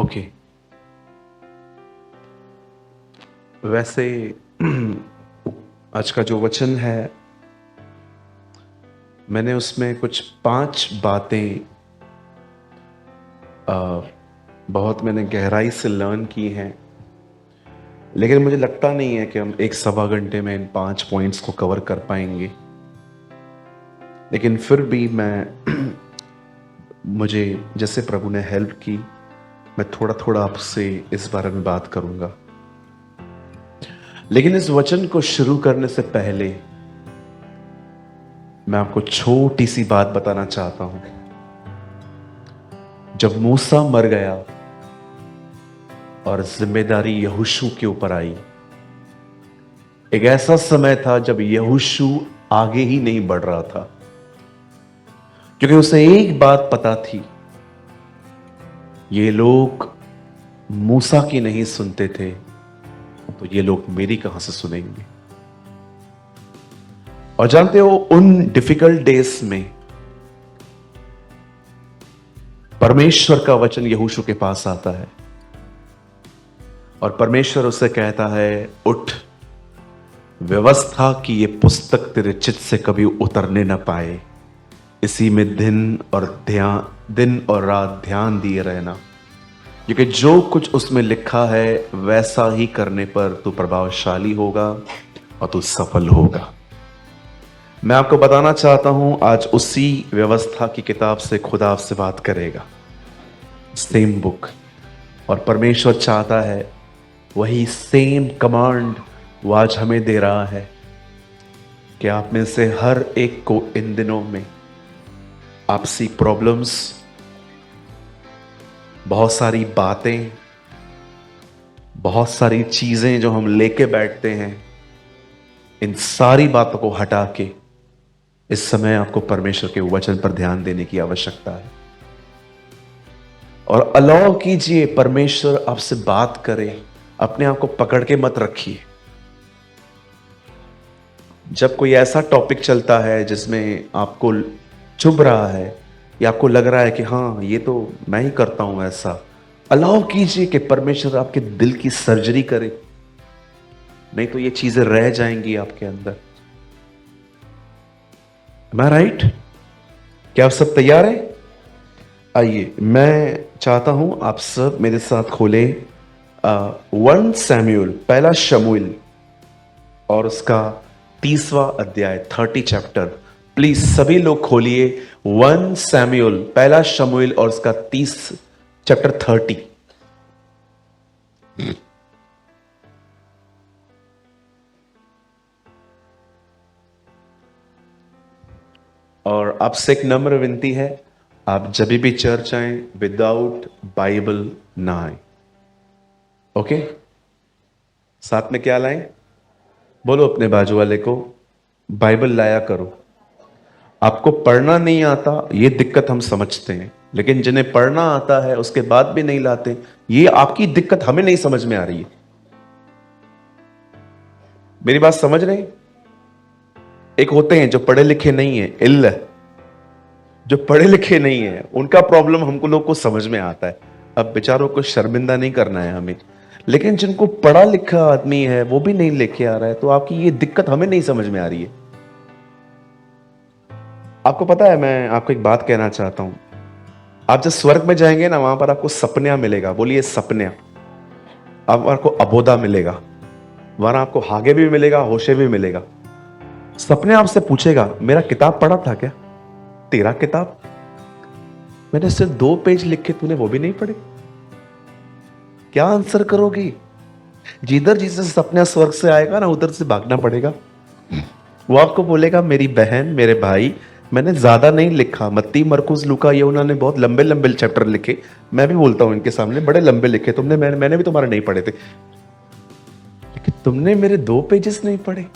Okay. वैसे आज का जो वचन है, मैंने उसमें कुछ 5 बातें बहुत मैंने गहराई से लर्न की हैं, लेकिन मुझे लगता नहीं है कि हम 1-1.25 घंटे में इन 5 पॉइंट्स को कवर कर पाएंगे। लेकिन फिर भी मुझे जैसे प्रभु ने हेल्प की, मैं थोड़ा थोड़ा आपसे इस बारे में बात करूंगा। लेकिन इस वचन को शुरू करने से पहले मैं आपको छोटी सी बात बताना चाहता हूं। जब मूसा मर गया और जिम्मेदारी यहोशू के ऊपर आई, एक ऐसा समय था जब यहोशू आगे ही नहीं बढ़ रहा था, क्योंकि उसे एक बात पता थी, ये लोग मूसा की नहीं सुनते थे तो ये लोग मेरी कहां से सुनेंगे। और जानते हो, उन डिफिकल्ट डेज में परमेश्वर का वचन यहोशू के पास आता है और परमेश्वर उसे कहता है, उठ, व्यवस्था की ये पुस्तक तेरे चित्त से कभी उतरने ना पाए, इसी में दिन और रात ध्यान दिए रहना, क्योंकि जो कुछ उसमें लिखा है वैसा ही करने पर तू प्रभावशाली होगा और तू सफल होगा। मैं आपको बताना चाहता हूं, आज उसी व्यवस्था की किताब से खुदा आपसे बात करेगा, सेम बुक। और परमेश्वर चाहता है वही सेम कमांड वो आज हमें दे रहा है कि आप में से हर एक को इन दिनों में आपसी प्रॉब्लम्स, बहुत सारी बातें, बहुत सारी चीजें जो हम लेके बैठते हैं, इन सारी बातों को हटा के इस समय आपको परमेश्वर के वचन पर ध्यान देने की आवश्यकता है। और अलाउ कीजिए परमेश्वर आपसे बात करे, अपने आप को पकड़ के मत रखिए। जब कोई ऐसा टॉपिक चलता है जिसमें आपको चुभ रहा है या आपको लग रहा है कि हाँ ये तो मैं ही करता हूं ऐसा, अलाउ कीजिए कि परमेश्वर आपके दिल की सर्जरी करे, नहीं तो ये चीजें रह जाएंगी आपके अंदर। Am I right? क्या आप सब तैयार हैं? आइए, मैं चाहता हूं आप सब मेरे साथ खोलें 1 सैमुएल, पहला शमूएल और उसका 30वां अध्याय, 30 चैप्टर। प्लीज सभी लोग खोलिए 1 सैमुएल, पहला शमूएल और उसका 30 चैप्टर 30। और आपसे एक नम्र विनती है, आप जब भी चर्च आए विदाउट बाइबल ना आए, ओके? साथ में क्या लाएं? बोलो अपने बाजू वाले को, बाइबल लाया करो। आपको पढ़ना नहीं आता ये दिक्कत हम समझते हैं, लेकिन जिन्हें पढ़ना आता है उसके बाद भी नहीं लाते, ये आपकी दिक्कत हमें नहीं समझ में आ रही है। मेरी बात समझ रहे हैं? एक होते हैं जो पढ़े लिखे नहीं है, जो पढ़े लिखे नहीं है उनका प्रॉब्लम हमको लोग को समझ में आता है। अब बेचारों को शर्मिंदा नहीं करना है हमें, लेकिन जिनको पढ़ा लिखा आदमी है वो भी नहीं लेके आ रहा है, तो आपकी ये दिक्कत हमें नहीं समझ में आ रही है। आपको पता है, मैं आपको एक बात कहना चाहता हूं, आप जब स्वर्ग में जाएंगे ना, वहां पर आपको सपन्या मिलेगा। बोलिए सपन्या। अब आपको अबोधा मिलेगा, वहां आपको हागे भी मिलेगा, होशे भी मिलेगा। सपने आपसे पूछेगा, मेरा किताब पढ़ा था क्या? तेरा किताब? मैंने सिर्फ 2 पेज लिखे, तूने वो भी नहीं पढ़े? क्या आंसर करोगी? जिधर जिसे सपना स्वर्ग से आएगा ना, उधर से भागना पड़ेगा। वो आपको बोलेगा, मेरी बहन, मेरे भाई, मैंने ज्यादा नहीं लिखा, मत्ती, मरकुस, लूका, ये उन्होंने बहुत लंबे लंबे चैप्टर लिखे, मैं भी बोलता हूं इनके सामने, बड़े लंबे लिखे तुमने, मैंने भी तुम्हारे नहीं पढ़े थे, लेकिन तुमने मेरे 2 पेजेस नहीं पढ़े।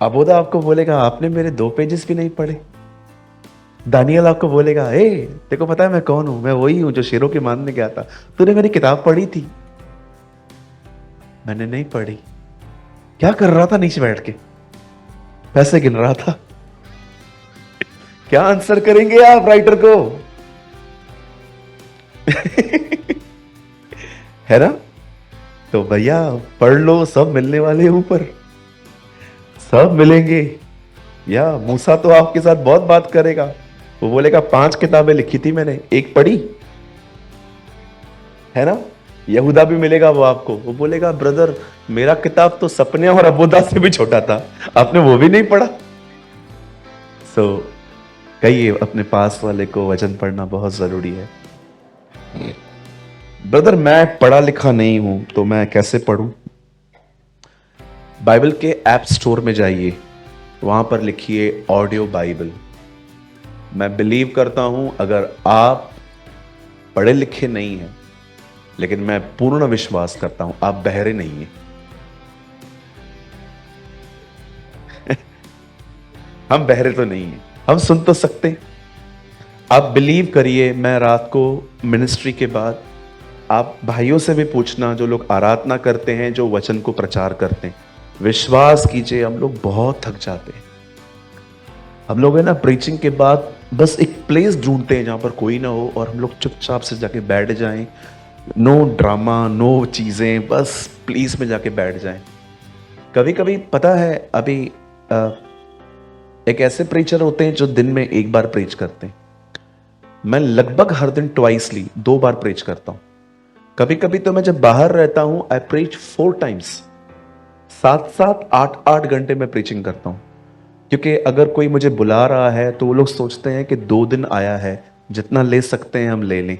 अबोधा आपको बोलेगा, आपने मेरे 2 पेजेस भी नहीं पढ़े। दानियल आपको बोलेगा, तेरे को पता है मैं कौन हूं? मैं वही हूं जो शेरों के मारने गया था, तूने मेरी किताब पढ़ी थी? मैंने नहीं पढ़ी। क्या कर रहा था नीचे बैठ के? पैसे गिन रहा था। क्या आंसर करेंगे आप राइटर को? है ना? तो भैया पढ़ लो, सब मिलने वाले हैं ऊपर, सब मिलेंगे। या मूसा तो आपके साथ बहुत बात करेगा, वो बोलेगा 5 किताबें लिखी थी मैंने, एक पढ़ी, है ना? यहूदा भी मिलेगा वो आपको, वो बोलेगा ब्रदर मेरा किताब तो सपने और अबूदा से भी छोटा था, आपने वो भी नहीं पढ़ा। सो कहिए अपने पास वाले को वचन पढ़ना बहुत जरूरी है। ब्रदर मैं पढ़ा लिखा नहीं हूं तो मैं कैसे पढ़ूं? बाइबल के ऐप स्टोर में जाइए, वहां पर लिखिए ऑडियो बाइबल। मैं बिलीव करता हूं अगर आप पढ़े लिखे नहीं हैं, लेकिन मैं पूर्ण विश्वास करता हूं आप बहरे नहीं हैं। हम बहरे तो नहीं हैं, हम सुन तो सकते हैं। आप बिलीव करिए, मैं रात को मिनिस्ट्री के बाद आप भाइयों से भी पूछना जो लोग आराधना करते हैं, जो वचन को प्रचार करते हैं, विश्वास कीजिए हम लोग बहुत थक जाते हैं। हम लोग है ना प्रीचिंग के बाद बस एक प्लेस ढूंढते हैं जहां पर कोई ना हो और हम लोग चुपचाप से जाके बैठ जाएं, नो ड्रामा नो चीजें, बस प्लीज में जाके बैठ जाएं। कभी कभी पता है अभी एक ऐसे प्रीचर होते हैं जो दिन में एक बार प्रीच करते हैं। मैं लगभग हर दिन ट्वाइसली 2 बार प्रीच करता हूं। कभी कभी तो मैं जब बाहर रहता हूं आई प्रीच 4 टाइम्स, 7-7 8-8 घंटे में प्रीचिंग करता हूं। क्योंकि अगर कोई मुझे बुला रहा है तो वो लोग सोचते हैं कि 2 दिन आया है, जितना ले सकते हैं हम ले लें।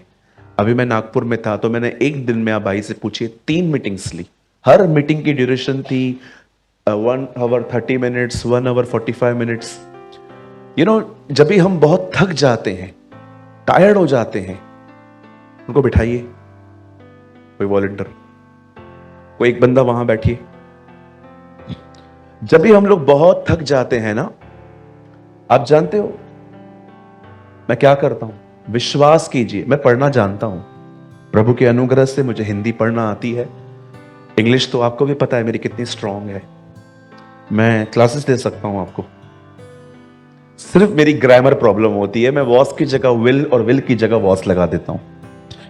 अभी मैं नागपुर में था तो मैंने एक दिन में आप भाई से पूछिए 3 मीटिंग्स ली। हर मीटिंग की ड्यूरेशन थी 1 आवर 30 मिनट्स, 1 आवर 45 मिनट्स। जब भी हम बहुत थक जाते हैं, टायर्ड हो जाते हैं, उनको बिठाइए, कोई वॉलंटियर, कोई एक बंदा वहां बैठिए। जब भी हम लोग बहुत थक जाते हैं ना, आप जानते हो मैं क्या करता हूं? विश्वास कीजिए, मैं पढ़ना जानता हूं, प्रभु के अनुग्रह से मुझे हिंदी पढ़ना आती है। इंग्लिश तो आपको भी पता है मेरी कितनी स्ट्रांग है, मैं क्लासेस दे सकता हूं आपको। सिर्फ मेरी ग्रामर प्रॉब्लम होती है, मैं वॉस की जगह विल और विल की जगह वॉस लगा देता हूं,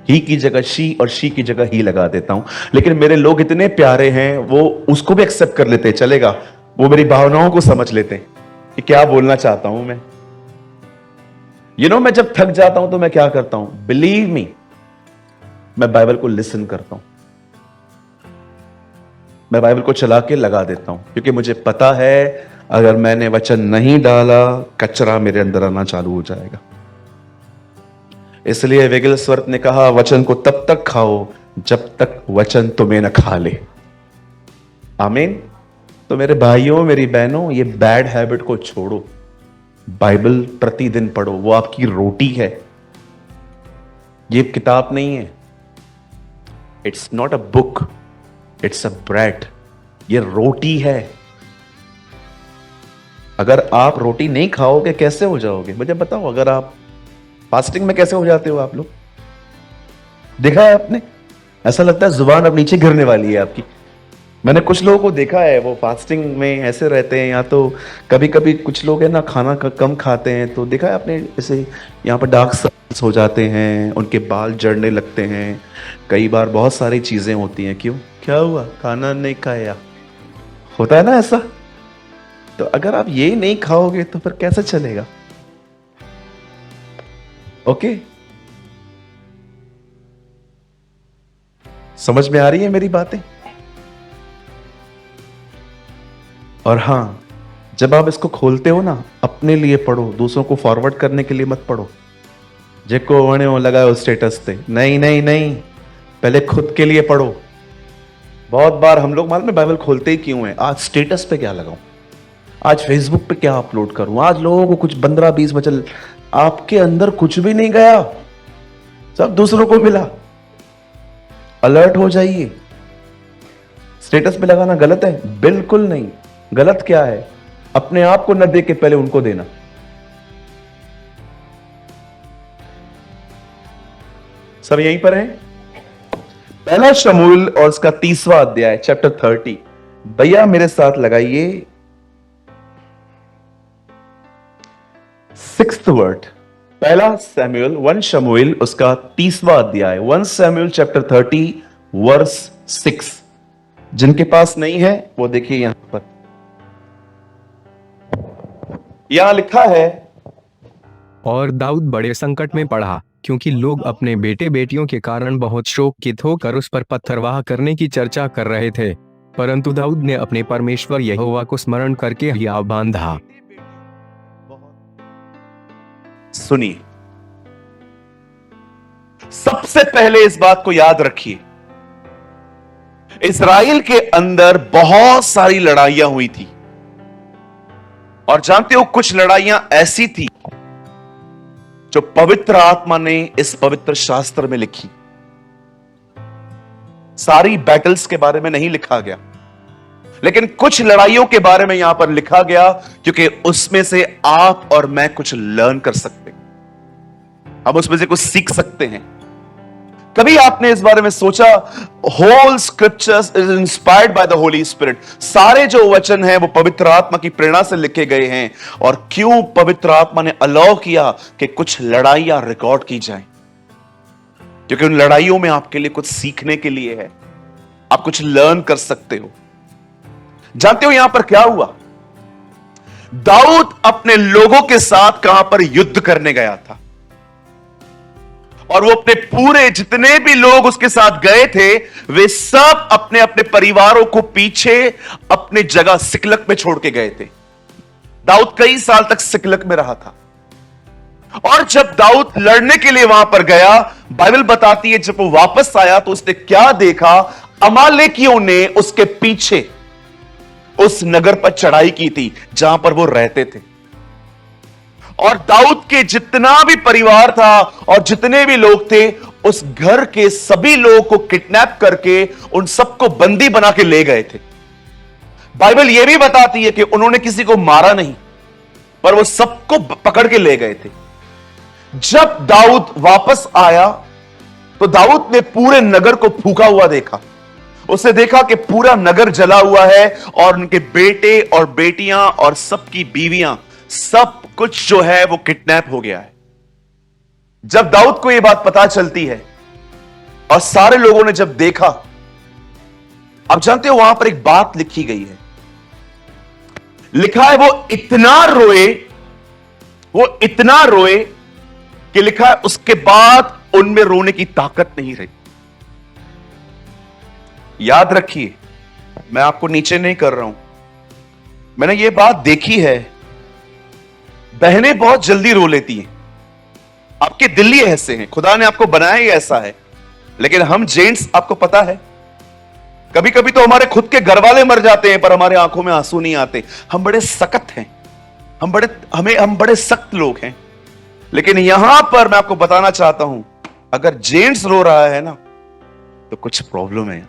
ही की जगह शी और शी की जगह ही लगा देता हूं। लेकिन मेरे लोग इतने प्यारे हैं, वो उसको भी एक्सेप्ट कर लेते हैं, चलेगा, वो मेरी भावनाओं को समझ लेते हैं कि क्या बोलना चाहता हूं मैं। मैं जब थक जाता हूं तो मैं क्या करता हूं? बिलीव मी, मैं बाइबल को लिसन करता हूं, मैं बाइबल को चला के लगा देता हूं, क्योंकि मुझे पता है अगर मैंने वचन नहीं डाला कचरा मेरे अंदर आना चालू हो जाएगा। इसलिए विगलस्वर्थ ने कहा वचन को तब तक खाओ जब तक वचन तुम्हें न खा ले। आमीन। तो मेरे भाइयों मेरी बहनों, ये बैड हैबिट को छोड़ो, बाइबल प्रतिदिन पढ़ो, वो आपकी रोटी है, ये किताब नहीं है। It's not a book, it's a bread, ये रोटी है। अगर आप रोटी नहीं खाओगे कैसे हो जाओगे? मुझे बताओ, अगर आप फास्टिंग में कैसे हो जाते हो आप लोग? देखा है आपने? ऐसा लगता है जुबान अब नीचे गिरने वाली है आपकी। मैंने कुछ लोगों को देखा है वो फास्टिंग में ऐसे रहते हैं, या तो कभी कभी कुछ लोग है ना खाना कम खाते हैं, तो देखा है आपने ऐसे यहाँ पर डार्क सर्कल्स हो जाते हैं, उनके बाल जड़ने लगते हैं, कई बार बहुत सारी चीजें होती हैं। क्यों? क्या हुआ? खाना नहीं खाया, होता है ना ऐसा। तो अगर आप ये नहीं खाओगे तो फिर कैसे चलेगा? ओके, समझ में आ रही है मेरी बातें? और हां, जब आप इसको खोलते हो ना, अपने लिए पढ़ो, दूसरों को फॉरवर्ड करने के लिए मत पढ़ो। जेको वणे हो लगाओ स्टेटस पे, नहीं नहीं नहीं, पहले खुद के लिए पढ़ो। बहुत बार हम लोग मालूम है बाइबल खोलते ही क्यों है? आज स्टेटस पे क्या लगाऊं, आज फेसबुक पे क्या अपलोड करूं, आज लोगों को कुछ 15-20 वचन। आपके अंदर कुछ भी नहीं गया, सब दूसरों को मिला। अलर्ट हो जाइए। स्टेटस पे लगाना गलत है? बिल्कुल नहीं। गलत क्या है? अपने आप को न दे के पहले उनको देना। सब यहीं पर हैं। पहला शमूएल और उसका 30वां अध्याय, चैप्टर 30। भैया मेरे साथ लगाइए 6th वर्ड। पहला सैमुएल 1 शमूएल उसका 30वां अध्याय 1 सैमुएल चैप्टर 30 वर्स 6। जिनके पास नहीं है वो देखिए यहां पर, यहां लिखा है, और दाऊद बड़े संकट में पड़ा, क्योंकि लोग अपने बेटे बेटियों के कारण बहुत शोकित होकर उस पर पत्थरवाह करने की चर्चा कर रहे थे। परंतु दाऊद ने अपने परमेश्वर यहोवा को स्मरण करके हियाव बांधा। सुनिए, सबसे पहले इस बात को याद रखिए, इस्राएल के अंदर बहुत सारी लड़ाइयां हुई थी, और जानते हो कुछ लड़ाइयां ऐसी थी जो पवित्र आत्मा ने इस पवित्र शास्त्र में लिखी। सारी बैटल्स के बारे में नहीं लिखा गया, लेकिन कुछ लड़ाइयों के बारे में यहां पर लिखा गया, क्योंकि उसमें से आप और मैं कुछ लर्न कर सकते हैं, हम उसमें से कुछ सीख सकते हैं। कभी आपने इस बारे में सोचा, whole scriptures is inspired by the Holy Spirit, सारे जो वचन हैं वो पवित्र आत्मा की प्रेरणा से लिखे गए हैं, और क्यों पवित्र आत्मा ने अलाउ किया कि कुछ लड़ाइयां रिकॉर्ड की जाएं? क्योंकि उन लड़ाइयों में आपके लिए कुछ सीखने के लिए है, आप कुछ लर्न कर सकते हो। जानते हो यहां पर क्या हुआ? दाऊद अपने लोगों के साथ कहां पर युद्ध करने गया था, और वो अपने पूरे जितने भी लोग उसके साथ गए थे, वे सब अपने अपने परिवारों को पीछे अपने जगह सिकलग में छोड़ के गए थे। दाऊद कई साल तक सिकलग में रहा था, और जब दाऊद लड़ने के लिए वहां पर गया, बाइबल बताती है जब वो वापस आया तो उसने क्या देखा? अमालेकियों ने उसके पीछे उस नगर पर चढ़ाई की थी जहां पर वो रहते थे, और दाऊद के जितना भी परिवार था और जितने भी लोग थे, उस घर के सभी लोगों को किडनैप करके उन सबको बंदी बना के ले गए थे। बाइबल यह भी बताती है कि उन्होंने किसी को मारा नहीं, पर वो सबको पकड़ के ले गए थे। जब दाऊद वापस आया तो दाऊद ने पूरे नगर को फूका हुआ देखा। उसने देखा कि पूरा नगर जला हुआ है, और उनके बेटे और बेटियां और सबकी बीवियां, सब कुछ जो है वो किडनैप हो गया है। जब दाऊद को यह बात पता चलती है और सारे लोगों ने जब देखा, आप जानते हो वहां पर एक बात लिखी गई है, लिखा है वो इतना रोए कि लिखा है उसके बाद उनमें रोने की ताकत नहीं रही। याद रखिए, मैं आपको नीचे नहीं कर रहा हूं, मैंने ये बात देखी है, बहनें बहुत जल्दी रो लेती हैं। आपके दिल ही ऐसे हैं, खुदा ने आपको बनाया ही ऐसा है। लेकिन हम जेंट्स, आपको पता है, कभी कभी तो हमारे खुद के घर वाले मर जाते हैं पर हमारे आंखों में आंसू नहीं आते। हम बड़े सख्त हैं, हम बड़े सख्त लोग हैं। लेकिन यहां पर मैं आपको बताना चाहता हूं, अगर जेंट्स रो रहा है ना तो कुछ प्रॉब्लम है,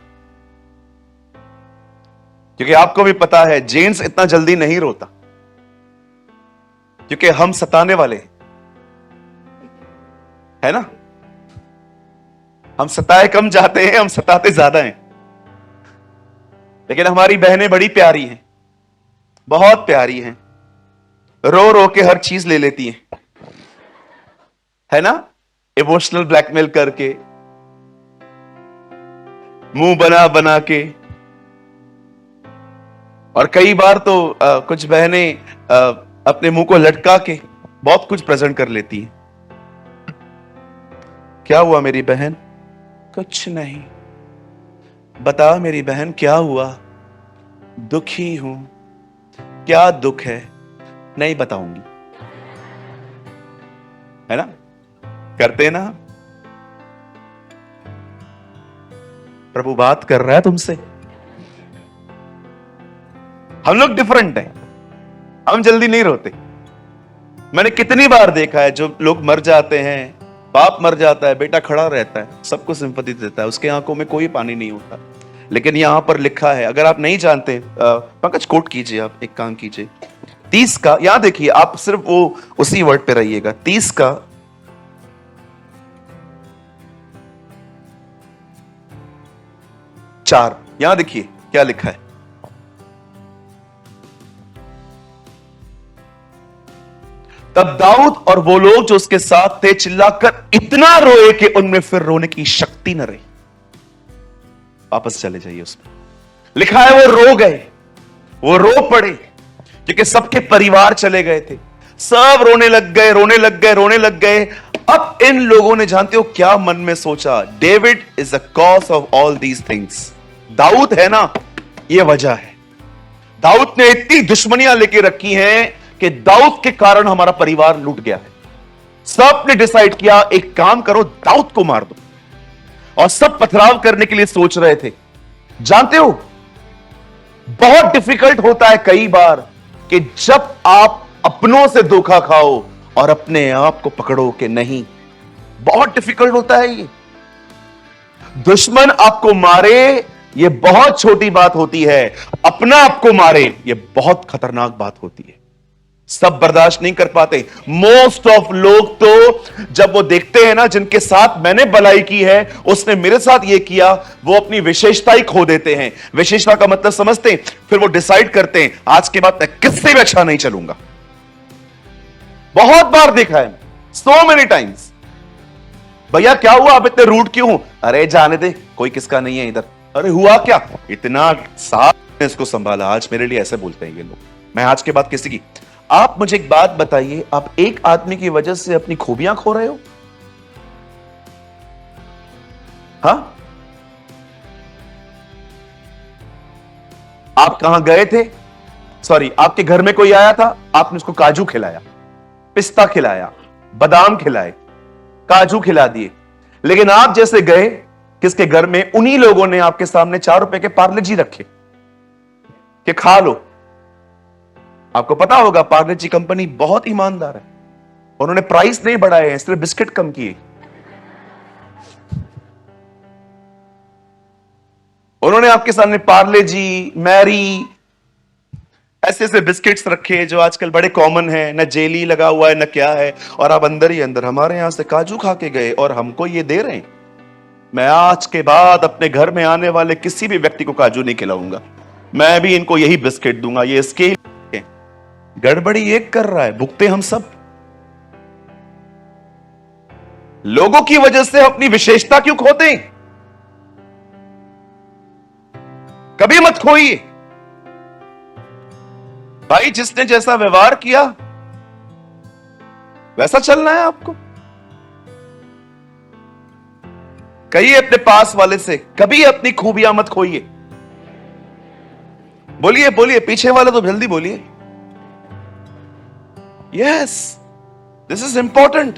क्योंकि आपको भी पता है जेंट्स इतना जल्दी नहीं रोता, क्योंकि हम सताने वाले हैं, है ना? हम सताए कम जाते हैं, हम सताते ज्यादा हैं। लेकिन हमारी बहनें बड़ी प्यारी हैं, बहुत प्यारी हैं, रो रो के हर चीज ले लेती हैं, है ना? इमोशनल ब्लैकमेल करके, मुंह बना बना के, और कई बार तो कुछ बहनें अपने मुंह को लटका के बहुत कुछ प्रेजेंट कर लेती हैं। क्या हुआ मेरी बहन? कुछ नहीं। बता मेरी बहन क्या हुआ? दुखी हूं। क्या दुख है? नहीं बताऊंगी, है ना? करते ना? प्रभु बात कर रहा है तुमसे। हम लोग डिफरेंट हैं, हम जल्दी नहीं रोते। मैंने कितनी बार देखा है, जो लोग मर जाते हैं, बाप मर जाता है, बेटा खड़ा रहता है, सबको सिंपैथी देता है, उसके आंखों में कोई पानी नहीं होता। लेकिन यहां पर लिखा है, अगर आप नहीं जानते, पंकज कोट कीजिए, आप एक काम कीजिए, 30 का, यहां देखिए, आप सिर्फ वो उसी वर्ड पे रहिएगा, 30 का 4, यहां देखिए क्या लिखा है। तब दाऊद और वो लोग जो उसके साथ थे चिल्लाकर इतना रोए कि उनमें फिर रोने की शक्ति न रही। वापस चले जाइए उसमें लिखा है वो रो गए, वो रो पड़े, क्योंकि सबके परिवार चले गए थे, सब रोने लग गए, रोने लग गए, रोने लग गए। अब इन लोगों ने जानते हो क्या मन में सोचा? David is the cause of all these things. Daud है ना, ये वजह है। दाऊद ने इतनी दुश्मनियां लेके रखी हैं कि दाऊद के कारण हमारा परिवार लूट गया है। सब ने डिसाइड किया एक काम करो, दाऊद को मार दो, और सब पथराव करने के लिए सोच रहे थे। जानते हो बहुत डिफिकल्ट होता है कई बार कि जब आप अपनों से धोखा खाओ और अपने आप को पकड़ो कि नहीं, बहुत डिफिकल्ट होता है ये। दुश्मन आपको मारे ये बहुत छोटी बात होती है, अपना आपको मारे ये बहुत खतरनाक बात होती है। सब बर्दाश्त नहीं कर पाते। मोस्ट ऑफ लोग तो जब वो देखते हैं ना जिनके साथ मैंने भलाई की है, उसने मेरे साथ ये किया, वो अपनी विशेषता ही खो देते हैं। विशेषता का मतलब समझते हैं, फिर वो डिसाइड करते हैं आज के बाद मैं किससे भी अच्छा नहीं चलूंगा। बहुत बार देखा है, सो मेनी टाइम्स। भैया क्या हुआ, आप इतने रूड क्यों हो? अरे जाने दे, कोई किसका नहीं है इधर। अरे हुआ क्या, इतना साल ने इसको संभाला, आज मेरे लिए ऐसे बोलते हैं ये लोग, मैं आज के बाद किसी की। आप मुझे एक बात बताइए, आप एक आदमी की वजह से अपनी खूबियां खो रहे हो? हां, आप कहां गए थे? सॉरी, आपके घर में कोई आया था, आपने उसको काजू खिलाया, पिस्ता खिलाया, बादाम खिलाए, काजू खिला दिए, लेकिन आप जैसे गए किसके घर में, उन्हीं लोगों ने आपके सामने 4 रुपए के पार्ले जी रखे कि खा लो। आपको पता होगा पार्ले जी कंपनी बहुत ईमानदार है, उन्होंने प्राइस नहीं बढ़ाए हैं, सिर्फ बिस्किट कम किए। उन्होंने आपके सामने पार्ले जी, मैरी, ऐसे ऐसे बिस्किट्स रखे जो आजकल बड़े कॉमन हैं, न जेली लगा हुआ है न क्या है, और आप अंदर ही अंदर हमारे यहां से काजू खा के गए और हमको ये दे रहे हैं। मैं आज के बाद अपने घर में आने वाले किसी भी व्यक्ति को काजू नहीं खिलाऊंगा, मैं भी इनको यही बिस्किट दूंगा। ये इसके गड़बड़ी एक कर रहा है, भुगते हम सब। लोगों की वजह से अपनी विशेषता क्यों खोते हैं? कभी मत खोइए भाई, जिसने जैसा व्यवहार किया वैसा चलना है आपको। कहिए अपने पास वाले से, कभी अपनी खूबियां मत खोइए। बोलिए बोलिए, पीछे वाले तो जल्दी बोलिए। Yes, this is important.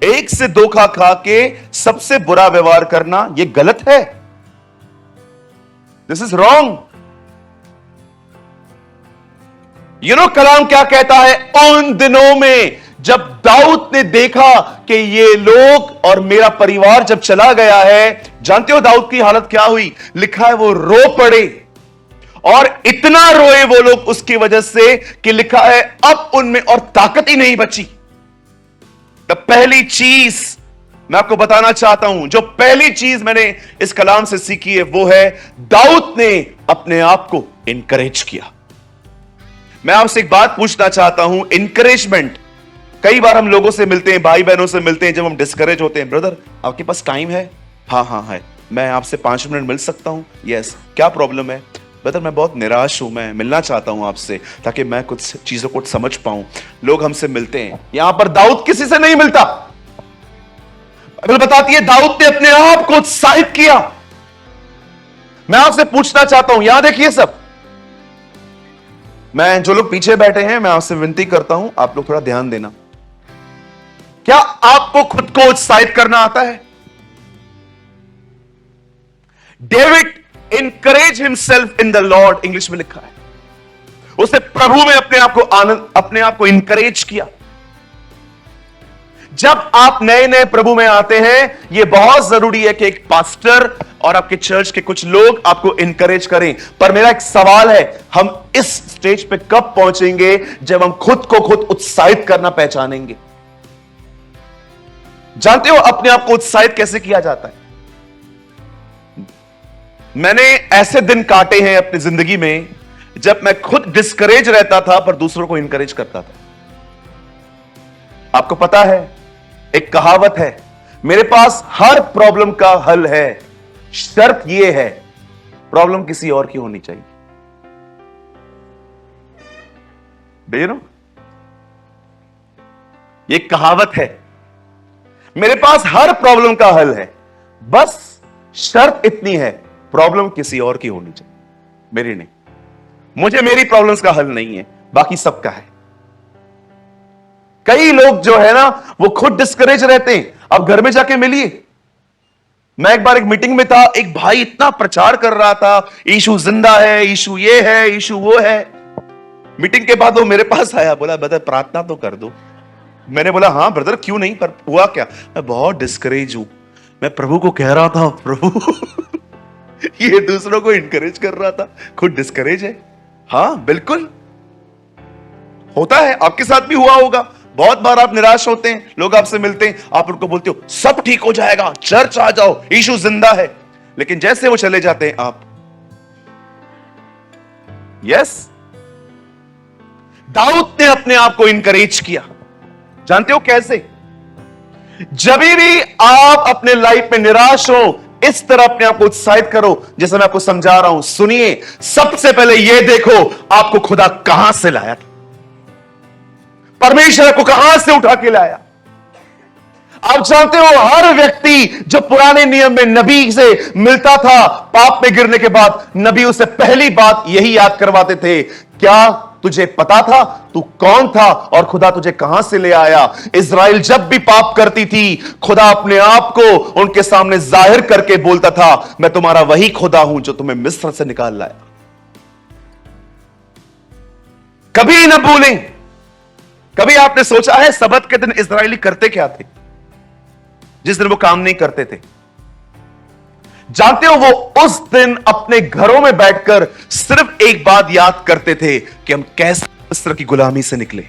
एक से धोखा खा के सबसे बुरा व्यवहार करना यह गलत है, this is wrong. You know Kalam क्या कहता है, उन दिनों में जब दाऊद ने देखा कि ये लोग और मेरा परिवार जब चला गया है, जानते हो दाऊद की हालत क्या हुई? लिखा है वो रो पड़े, और इतना रोए वो लोग उसकी वजह से कि लिखा है अब उनमें और ताकत ही नहीं बची। तो पहली चीज मैं आपको बताना चाहता हूं, जो पहली चीज मैंने इस कलाम से सीखी है वो है दाऊद ने अपने आप को इनकरेज किया। मैं आपसे एक बात पूछना चाहता हूं, इनकरेजमेंट। कई बार हम लोगों से मिलते हैं, भाई बहनों से मिलते हैं, जब हम डिस्करेज होते हैं, ब्रदर आपके पास टाइम है? हाँ हाँ है, मैं आपसे 5 मिनट मिल सकता हूं? यस, क्या प्रॉब्लम है? ब्रदर मैं बहुत निराश हूं, मैं मिलना चाहता हूं आपसे ताकि मैं कुछ चीजों को समझ पाऊं। लोग हमसे मिलते हैं, यहां पर दाऊद किसी से नहीं मिलता। बाइबल बताती है दाऊद ने अपने आप को उत्साहित किया। मैं आपसे पूछना चाहता हूं, यहां देखिए सब, मैं जो लोग पीछे बैठे हैं, मैं आपसे विनती करता हूं आप लोग थोड़ा ध्यान देना। क्या आपको खुद को उत्साहित करना आता है? David encourage himself in the Lord, English में लिखा है, उसने प्रभु में अपने आप को आनंद, अपने आप को इंकरेज किया। जब आप नए नए प्रभु में आते हैं, यह बहुत जरूरी है कि एक पास्टर और आपके चर्च के कुछ लोग आपको इंकरेज करें। पर मेरा एक सवाल है, हम इस स्टेज पे कब पहुंचेंगे जब हम खुद को खुद उत्साहित करना पहचानेंगे? जानते हो अपने आप को उत्साहित कैसे किया जाता है? मैंने ऐसे दिन काटे हैं अपनी जिंदगी में जब मैं खुद डिस्करेज रहता था पर दूसरों को इंकरेज करता था। आपको पता है, एक कहावत है, मेरे पास हर प्रॉब्लम का हल है, शर्त यह है प्रॉब्लम किसी और की होनी चाहिए। Do you know? ये कहावत है, मेरे पास हर प्रॉब्लम का हल है, बस शर्त इतनी है प्रॉब्लम किसी और की होनी चाहिए, मेरी नहीं। मुझे मेरी प्रॉब्लम्स का हल नहीं है, बाकी सबका है। कई लोग जो है ना वो खुद डिस्करेज रहते हैं। अब घर में जाके मिलिए, मैं एक बार एक मीटिंग में था, एक भाई इतना प्रचार कर रहा था, यीशु जिंदा है, यीशु ये है, यीशु वो है। मीटिंग के बाद वो मेरे पास आया, बोला ब्रदर प्रार्थना तो कर दो। मैंने बोला हाँ ब्रदर क्यों नहीं, पर हुआ क्या? मैं बहुत डिस्करेज हूं, मैं प्रभु को कह रहा था प्रभु ये दूसरों को इनकरेज कर रहा था, खुद डिस्करेज है। हाँ बिल्कुल होता है, आपके साथ भी हुआ होगा। बहुत बार आप निराश होते हैं, लोग आपसे मिलते हैं, आप उनको बोलते हो सब ठीक हो जाएगा, चर्च आ जाओ, यीशु जिंदा है, लेकिन जैसे वो चले जाते हैं आप यस। दाऊद ने अपने आप को इनकरेज किया, जानते हो कैसे? जब भी आप अपने लाइफ में निराश हो, इस तरह अपने आप को उत्साहित करो जैसे मैं आपको समझा रहा हूं। सुनिए, सबसे पहले यह देखो आपको खुदा कहां से लाया था, परमेश्वर को कहां से उठा के लाया। आप जानते हो हर व्यक्ति जो पुराने नियम में नबी से मिलता था, पाप में गिरने के बाद नबी उसे पहली बात यही याद करवाते थे, क्या तुझे पता था तू कौन था और खुदा तुझे कहां से ले आया? इज़राइल जब भी पाप करती थी, खुदा अपने आप को उनके सामने जाहिर करके बोलता था, मैं तुम्हारा वही खुदा हूं जो तुम्हें मिस्र से निकाल लाया। कभी ना भूलें। कभी आपने सोचा है सबत के दिन इज़राइली करते क्या थे, जिस दिन वो काम नहीं करते थे? जानते हो, वो उस दिन अपने घरों में बैठकर सिर्फ एक बात याद करते थे कि हम कैसे मिस्र की गुलामी से निकले।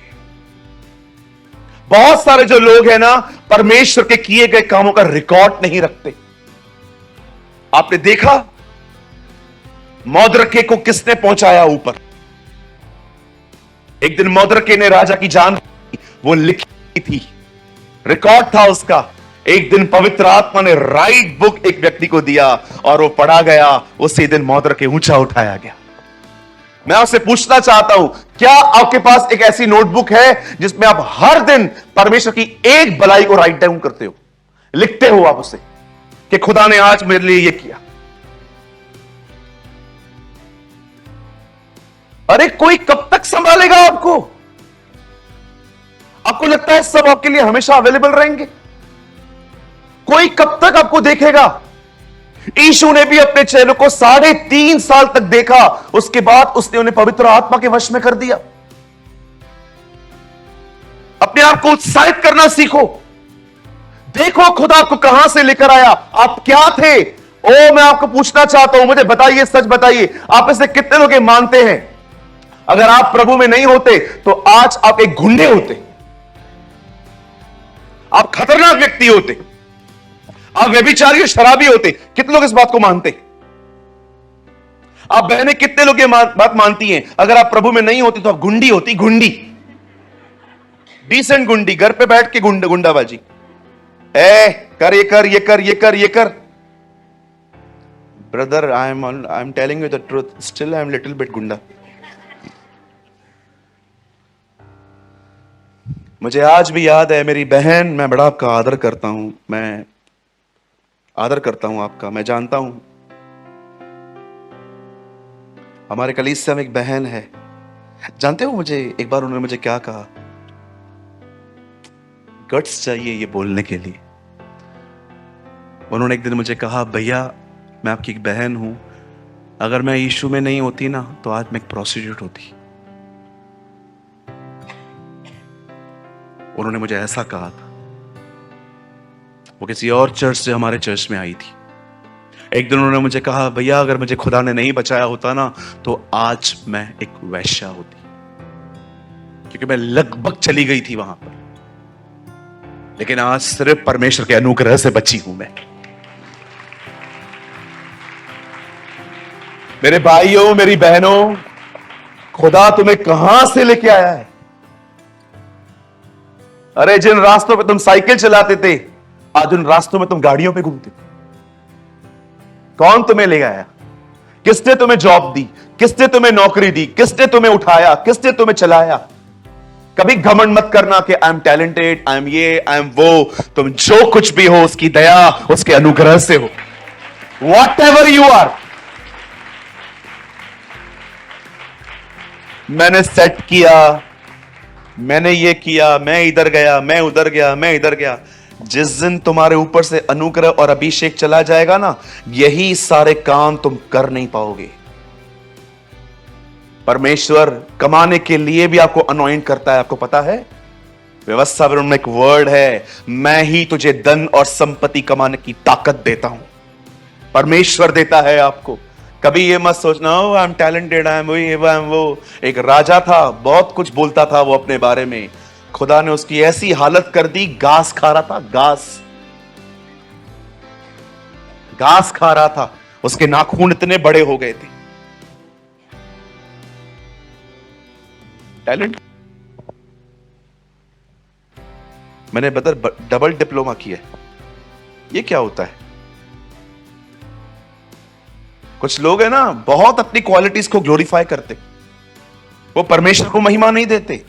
बहुत सारे जो लोग हैं ना, परमेश्वर के किए गए कामों का रिकॉर्ड नहीं रखते। आपने देखा मौद्रके को किसने पहुंचाया ऊपर? एक दिन मौद्रके ने राजा की जान, वो लिखी थी, रिकॉर्ड था उसका। एक दिन पवित्र आत्मा ने राइट बुक एक व्यक्ति को दिया और वो पढ़ा गया, उसी दिन मौद्रके ऊंचा उठाया गया। मैं आपसे पूछना चाहता हूं, क्या आपके पास एक ऐसी नोटबुक है जिसमें आप हर दिन परमेश्वर की एक भलाई को राइट डाउन करते हो, लिखते हो आप उसे कि खुदा ने आज मेरे लिए यह किया? अरे कोई कब तक संभालेगा आपको? आपको लगता है सब आपके लिए हमेशा अवेलेबल रहेंगे? कोई कब तक आपको देखेगा? यीशु ने भी अपने चेलों को 3.5 साल तक देखा, उसके बाद उसने उन्हें पवित्र आत्मा के वश में कर दिया। अपने आप को उत्साहित करना सीखो। देखो खुदा आपको कहां से लेकर आया, आप क्या थे। ओ मैं आपको पूछना चाहता हूं, मुझे बताइए, सच बताइए, आप इसे कितने लोग मानते हैं अगर आप प्रभु में नहीं होते तो आज आप एक गुंडे होते, आप खतरनाक व्यक्ति होते, आप व्यभिचारी और शराबी होते। कितने लोग इस बात को मानते? आप बहनें कितने लोग ये बात मानती हैं अगर आप प्रभु में नहीं होती तो आप गुंडी होती, गुंडी, डिसेंट गुंडी, घर पे बैठ के गुंडाबाजी, कर ये कर ये कर ये कर ये कर। Brother I am telling you the truth, still I am little bit गुंडा। मुझे आज भी याद है मेरी बहन, मैं बड़ा आपका आदर करता हूं, मैं आदर करता हूं आपका, मैं जानता हूं हमारे कलीसिया में एक बहन है। जानते हो मुझे एक बार उन्होंने मुझे क्या कहा? गट्स चाहिए ये बोलने के लिए। उन्होंने एक दिन मुझे कहा, भैया मैं आपकी एक बहन हूं, अगर मैं यीशु में नहीं होती ना तो आज मैं एक प्रोस्टिट्यूट होती। उन्होंने मुझे ऐसा कहा था। वो किसी और चर्च से हमारे चर्च में आई थी। एक दिन उन्होंने मुझे कहा, भैया अगर मुझे खुदा ने नहीं बचाया होता ना तो आज मैं एक वैश्या होती, क्योंकि मैं लगभग चली गई थी वहां पर, लेकिन आज सिर्फ परमेश्वर के अनुग्रह से बची हूं मैं। मेरे भाइयों, मेरी बहनों, खुदा तुम्हें कहां से लेके आया है? अरे जिन रास्तों पे तुम साइकिल चलाते थे, आज उन रास्तों में तुम गाड़ियों पे घूमते। कौन तुम्हें ले आया? किसने तुम्हें जॉब दी? किसने तुम्हें नौकरी दी? किसने तुम्हें उठाया? किसने तुम्हें चलाया? कभी घमंड मत करना कि I am talented, I am ये, आई एम वो। तुम जो कुछ भी हो उसकी दया, उसके अनुग्रह से हो। Whatever you are. मैंने सेट किया, मैंने ये किया, मैं इधर गया, मैं उधर गया, मैं इधर गया। जिस दिन तुम्हारे ऊपर से अनुग्रह और अभिषेक चला जाएगा ना, यही सारे काम तुम कर नहीं पाओगे। परमेश्वर कमाने के लिए भी आपको अनॉइंट करता है, आपको पता है? व्यवस्था में एक वर्ड है, मैं ही तुझे धन और संपत्ति कमाने की ताकत देता हूं। परमेश्वर देता है आपको। कभी ये मत सोचना हो I am talented, I am वो। एक राजा था, बहुत कुछ बोलता था वो अपने बारे में। खुदा ने उसकी ऐसी हालत कर दी, घास खा रहा था, घास खा रहा था। उसके नाखून इतने बड़े हो गए थे। टैलेंट। मैंने डबल डिप्लोमा किया। ये क्या होता है? कुछ लोग है ना, बहुत अपनी क्वालिटीज को ग्लोरीफाई करते, वो परमेश्वर को महिमा नहीं देते,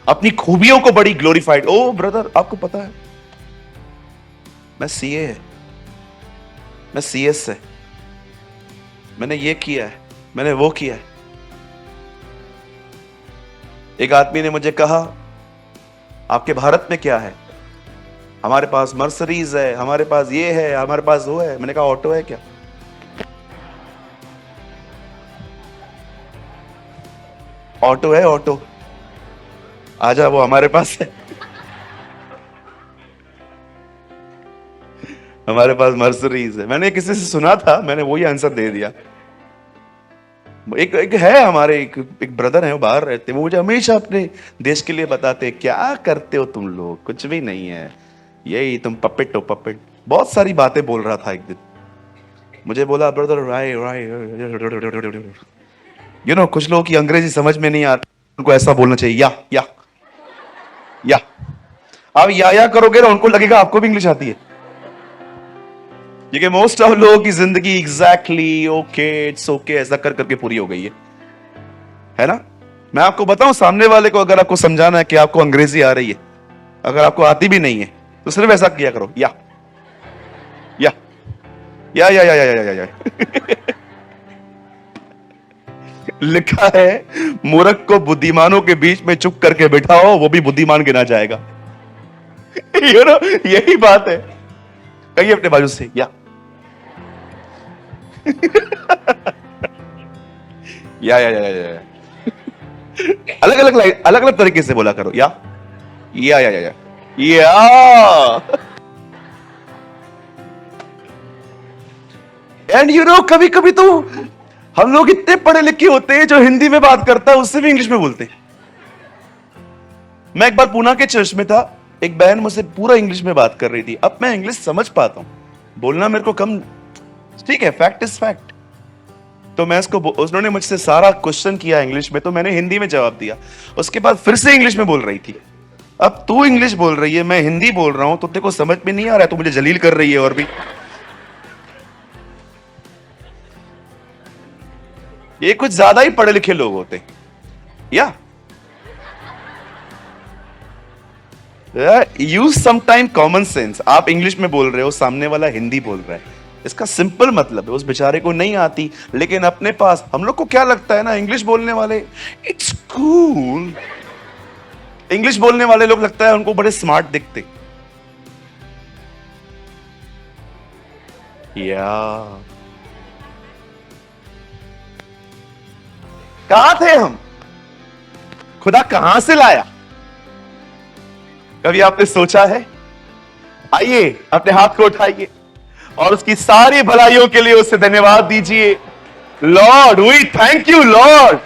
अपनी खूबियों को बड़ी ग्लोरीफाइड। ओ ब्रदर, आपको पता है मैं सीए है, मैं सीएस है, मैंने ये किया है, मैंने वो किया है। एक आदमी ने मुझे कहा आपके भारत में क्या है? हमारे पास मर्सरीज है, हमारे पास ये है, हमारे पास वो है। मैंने कहा ऑटो है क्या? ऑटो है, ऑटो आजा, वो हमारे पास है। हमारे पास मर्सरीज है। मैंने किसी से सुना था, मैंने वही आंसर दे दिया। एक है हमारे एक ब्रदर है, वो बाहर रहते, वो मुझे हमेशा अपने देश के लिए बताते, क्या करते हो तुम लोग? कुछ भी नहीं है, यही तुम पपेट हो, पपेट। बहुत सारी बातें बोल रहा था। एक दिन मुझे बोला ब्रदर राय यू नो, कुछ लोगों की अंग्रेजी समझ में नहीं आती, उनको ऐसा बोलना चाहिए, या। आप या करोगे ना, उनको लगेगा आपको भी इंग्लिश आती है। क्योंकि मोस्ट ऑफ लोगों की जिंदगी एग्जैक्टली ओके, इट्स ओके ऐसा कर करके पूरी हो गई है ना? मैं आपको बताऊं, सामने वाले को अगर आपको समझाना है कि आपको अंग्रेजी आ रही है, अगर आपको आती भी नहीं है, तो सिर्फ ऐसा किया करो, या। लिखा है मूर्ख को बुद्धिमानों के बीच में चुप करके बिठाओ, वो भी बुद्धिमान गिना जाएगा। यू नो, यही बात है। कहिए अपने बाजू से, या। अलग अलग तरीके से बोला करो, या। एंड यू नो, कभी कभी तो हम लोग इतने पढ़े लिखे होते हैं, जो हिंदी में बात करता है उससे भी इंग्लिश में बोलते हैं। मैं एक बार पूना के चर्च में था, एक बहन मुझसे पूरा इंग्लिश में बात कर रही थी। अब मैं इंग्लिश समझ पाता हूं, बोलना मेरे को कम, ठीक है, फैक्ट इज फैक्ट। तो मैं उन्होंने मुझसे सारा क्वेश्चन किया इंग्लिश में, तो मैंने हिंदी में जवाब दिया। उसके बाद फिर से इंग्लिश में बोल रही थी। अब तू इंग्लिश बोल रही है, मैं हिंदी बोल रहा हूं, तो तेरे को समझ में नहीं आ रहा है, तो मुझे जलील कर रही है। और भी ये कुछ ज्यादा ही पढ़े लिखे लोग होते, या। Use sometime common sense. आप इंग्लिश में बोल रहे हो, सामने वाला हिंदी बोल रहा है, इसका सिंपल मतलब है उस बेचारे को नहीं आती, लेकिन अपने पास, हम लोग को क्या लगता है ना, इंग्लिश बोलने वाले इट्स कूल, इंग्लिश बोलने वाले लोग लगता है उनको बड़े स्मार्ट दिखते, या। कहां थे हम? खुदा कहां से लाया? कभी आपने सोचा है? आइए अपने हाथ को उठाइए और उसकी सारी भलाइयों के लिए उसे धन्यवाद दीजिए। Lord, we thank you Lord,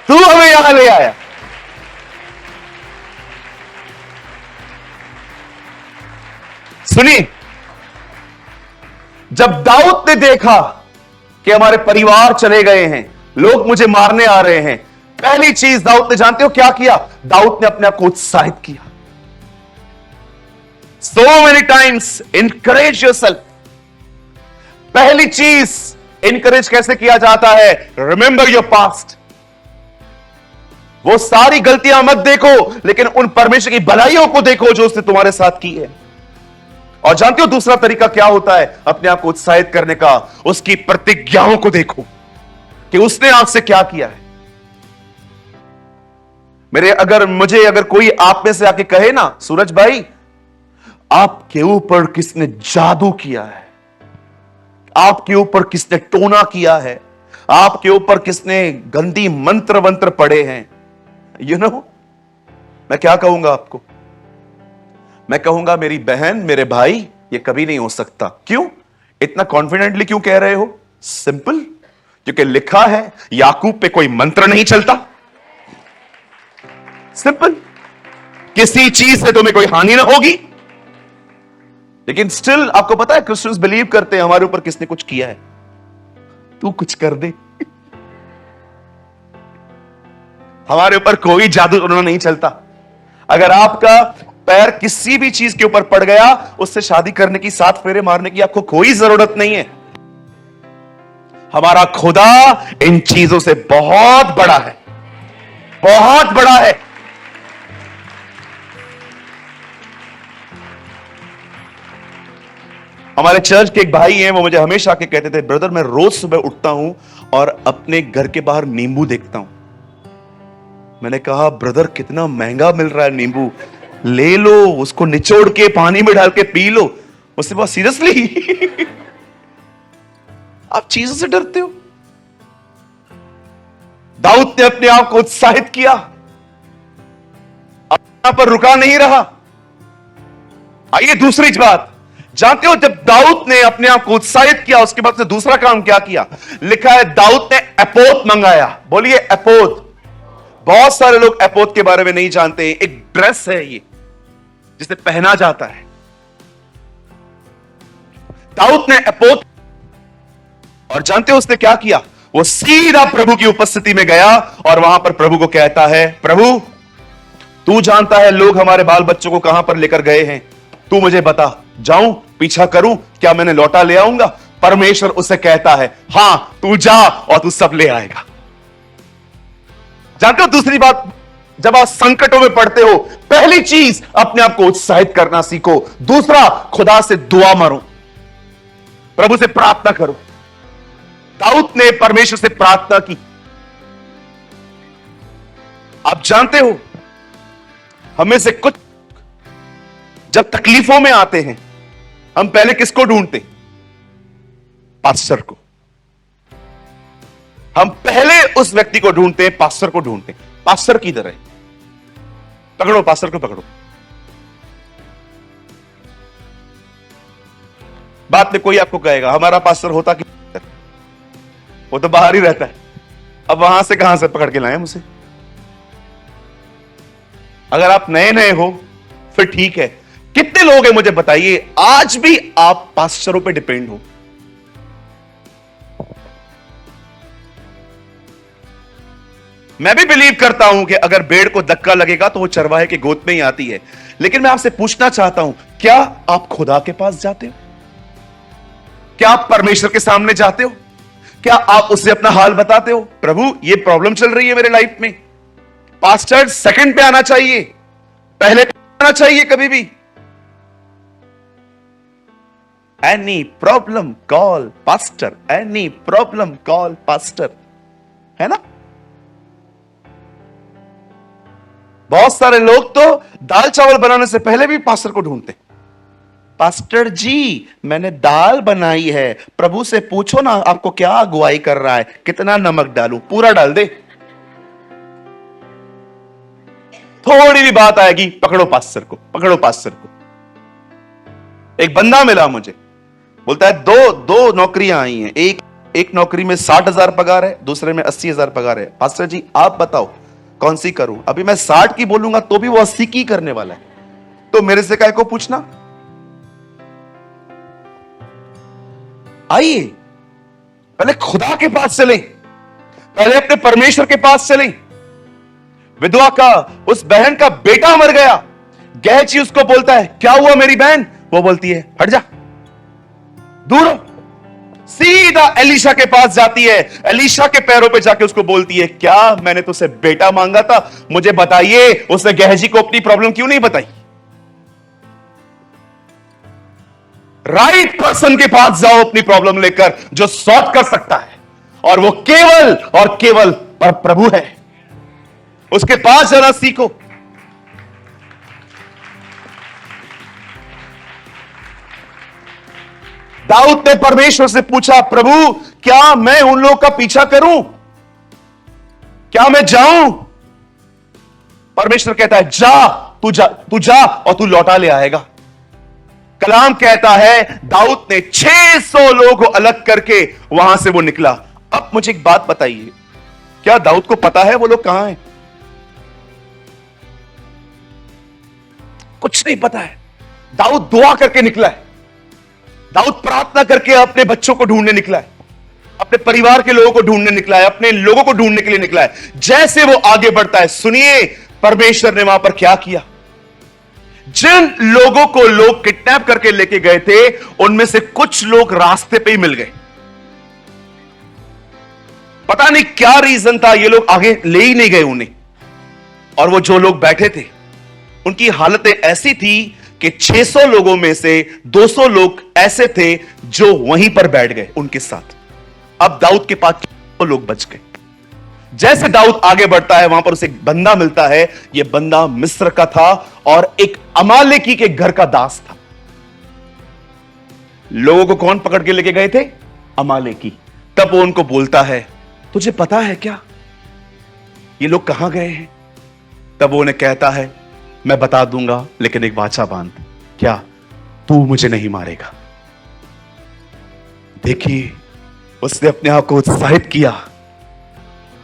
तू हमें यहां ले आया। सुनिए, जब दाऊद ने देखा कि हमारे परिवार चले गए हैं, लोग मुझे मारने आ रहे हैं, पहली चीज दाऊद ने, जानते हो क्या किया? दाऊद ने अपने आप को उत्साहित किया। So many times encourage yourself. पहली चीज encourage कैसे किया जाता है? Remember your past. वो सारी गलतियां मत देखो, लेकिन उन परमेश्वर की भलाइयों को देखो जो उसने तुम्हारे साथ की है। और जानते हो दूसरा तरीका क्या होता है अपने आप को उत्साहित करने का? उसकी प्रतिज्ञाओं को देखो कि उसने आपसे क्या किया है। अगर कोई आप में से आके कहे ना, सूरज भाई आपके ऊपर किसने जादू किया है, आपके ऊपर किसने टोना किया है, आपके ऊपर किसने गंदी मंत्र वंत्र पढ़े हैं, मैं क्या कहूंगा आपको? मैं कहूंगा मेरी बहन, मेरे भाई, ये कभी नहीं हो सकता। क्यों? इतना कॉन्फिडेंटली क्यों कह रहे हो? सिंपल, क्योंकि लिखा है याकूब पे कोई मंत्र नहीं चलता। सिंपल, किसी चीज से तुम्हें कोई हानि ना होगी। लेकिन स्टिल आपको पता है क्रिश्चियंस बिलीव करते हैं हमारे ऊपर किसने कुछ किया है, तू कुछ कर दे। हमारे ऊपर कोई जादू टोना नहीं चलता। अगर आपका पैर किसी भी चीज के ऊपर पड़ गया, उससे शादी करने की, 7 फेरे मारने की आपको कोई जरूरत नहीं है। हमारा खुदा इन चीजों से बहुत बड़ा है, बहुत बड़ा है। हमारे चर्च के एक भाई हैं, वो मुझे हमेशा आके कहते थे, ब्रदर मैं रोज सुबह उठता हूं और अपने घर के बाहर नींबू देखता हूं। मैंने कहा ब्रदर कितना महंगा मिल रहा है नींबू, ले लो उसको, निचोड़ के पानी में डाल के पी लो। उससे बहुत सीरियसली आप चीजों से डरते हो? दाऊद ने अपने आप को उत्साहित किया, यहां पर रुका नहीं रहा। आइए दूसरी बात, जानते हो जब दाऊद ने अपने आप को उत्साहित किया, उसके बाद से दूसरा काम क्या किया? लिखा है दाऊद ने एपोद मंगाया। बोलिए एपोद। बहुत सारे लोग एपोद के बारे में नहीं जानते हैं। एक ड्रेस है ये जिसे पहना जाता है। दाऊद ने एपोद, और जानते हो उसने क्या किया? वो सीधा प्रभु की उपस्थिति में गया और वहां पर प्रभु को कहता है, प्रभु तू जानता है लोग हमारे बाल बच्चों को कहां पर लेकर गए हैं, तू मुझे बता, जाऊं पीछा करूं, क्या मैंने लौटा ले आऊंगा? परमेश्वर उसे कहता है, हां तू जा और तू सब ले आएगा। जानते हो दूसरी बात, जब आप संकटों में पड़ते हो, पहली चीज अपने आप को उत्साहित करना सीखो। दूसरा, खुदा से दुआ मारो, प्रभु से प्रार्थना करो। दाऊद ने परमेश्वर से प्रार्थना की। आप जानते हो हमें से कुछ जब तकलीफों में आते हैं, हम पहले किसको ढूंढते? पास्टर को। हम पहले उस व्यक्ति को ढूंढते हैं, पास्टर को ढूंढते हैं। पास्टर किधर है? पकड़ो पास्टर को, पकड़ो। बाद में कोई आपको कहेगा हमारा पास्टर होता कि वो तो बाहर ही रहता है, अब वहां से कहां से पकड़ के लाए मुझे? अगर आप नए नए हो फिर ठीक है। कितने लोग हैं मुझे बताइए आज भी आप पास्टरों पे डिपेंड हो? मैं भी बिलीव करता हूं कि अगर भेड़ को धक्का लगेगा तो वो चरवाहे के गोद में ही आती है। लेकिन मैं आपसे पूछना चाहता हूं, क्या आप खुदा के पास जाते हो? क्या आप परमेश्वर के सामने जाते हो? क्या आप उससे अपना हाल बताते हो? प्रभु ये प्रॉब्लम चल रही है मेरे लाइफ में। पास्टर सेकंड पे आना चाहिए, पहले पे आना चाहिए कभी भी। Any problem call pastor, any problem call pastor, है ना? बहुत सारे लोग तो दाल चावल बनाने से पहले भी पास्टर को ढूंढते। पास्टर जी मैंने दाल बनाई है, प्रभु से पूछो ना आपको क्या अगुवाई कर रहा है, कितना नमक डालूं? पूरा डाल दे, थोड़ी भी बात आएगी पकड़ो पास्टर को, पकड़ो पास्टर को। एक बंदा मिला मुझे, बोलता है दो नौकरियां आई हैं, एक नौकरी में 60,000 पगार है, दूसरे में 80,000 पगार है। पास्टर जी आप बताओ कौन सी करूं? अभी मैं 60 की बोलूंगा तो भी वो 80 की करने वाला है, तो मेरे से काहे को पूछना? आइए पहले खुदा के पास चलें, पहले अपने परमेश्वर के पास चलें। विधवा का, उस बहन का बेटा मर गया। गेहजी उसको बोलता है, क्या हुआ मेरी बहन? वो बोलती है, हट जा, दूर हो। सीधा एलीशा के पास जाती है, एलीशा के पैरों पे जाके उसको बोलती है, क्या मैंने तुझसे बेटा मांगा था? मुझे बताइए। उसने गेहजी को अपनी प्रॉब्लम क्यों नहीं बताई? राइट पर्सन के पास जाओ अपनी प्रॉब्लम लेकर, जो सॉल्व कर सकता है, और वो केवल और केवल प्रभु है। उसके पास जाना सीखो। दाऊद ने परमेश्वर से पूछा, प्रभु क्या मैं उन लोगों का पीछा करूं? क्या मैं जाऊं? परमेश्वर कहता है, जा, तू जा और तू लौटा ले आएगा। कलाम कहता है दाऊद ने 600 लोगों को अलग करके वहां से वो निकला। अब मुझे एक बात बताइए, क्या दाऊद को पता है वो लोग कहां हैं? कुछ नहीं पता है। दाऊद दुआ करके निकला है, दाऊद प्रार्थना करके अपने बच्चों को ढूंढने निकला है, अपने परिवार के लोगों को ढूंढने निकला है, अपने लोगों को ढूंढने के लिए निकला है। जैसे वो आगे बढ़ता है, सुनिए परमेश्वर ने वहां पर क्या किया। जिन लोगों को लोग किडनैप करके लेके गए थे, उनमें से कुछ लोग रास्ते पे ही मिल गए। पता नहीं क्या रीजन था, ये लोग आगे ले ही नहीं गए उन्हें। और वो जो लोग बैठे थे, उनकी हालतें ऐसी थी कि 600 लोगों में से 200 लोग ऐसे थे जो वहीं पर बैठ गए उनके साथ। अब दाऊद के पास लोग बच गए। जैसे दाऊद आगे बढ़ता है, वहां पर उसे एक बंदा मिलता है। यह बंदा मिस्र का था और एक अमालेकी के घर का दास था। लोगों को कौन पकड़ के लेके गए थे? अमालेकी। तब वो उनको बोलता है, तुझे पता है क्या ये लोग कहां गए हैं? तब वो उन्हें कहता है, मैं बता दूंगा, लेकिन एक वाचा बांध। क्या? तू मुझे नहीं मारेगा। देखिए, उसने अपने आप को उत्साहित किया,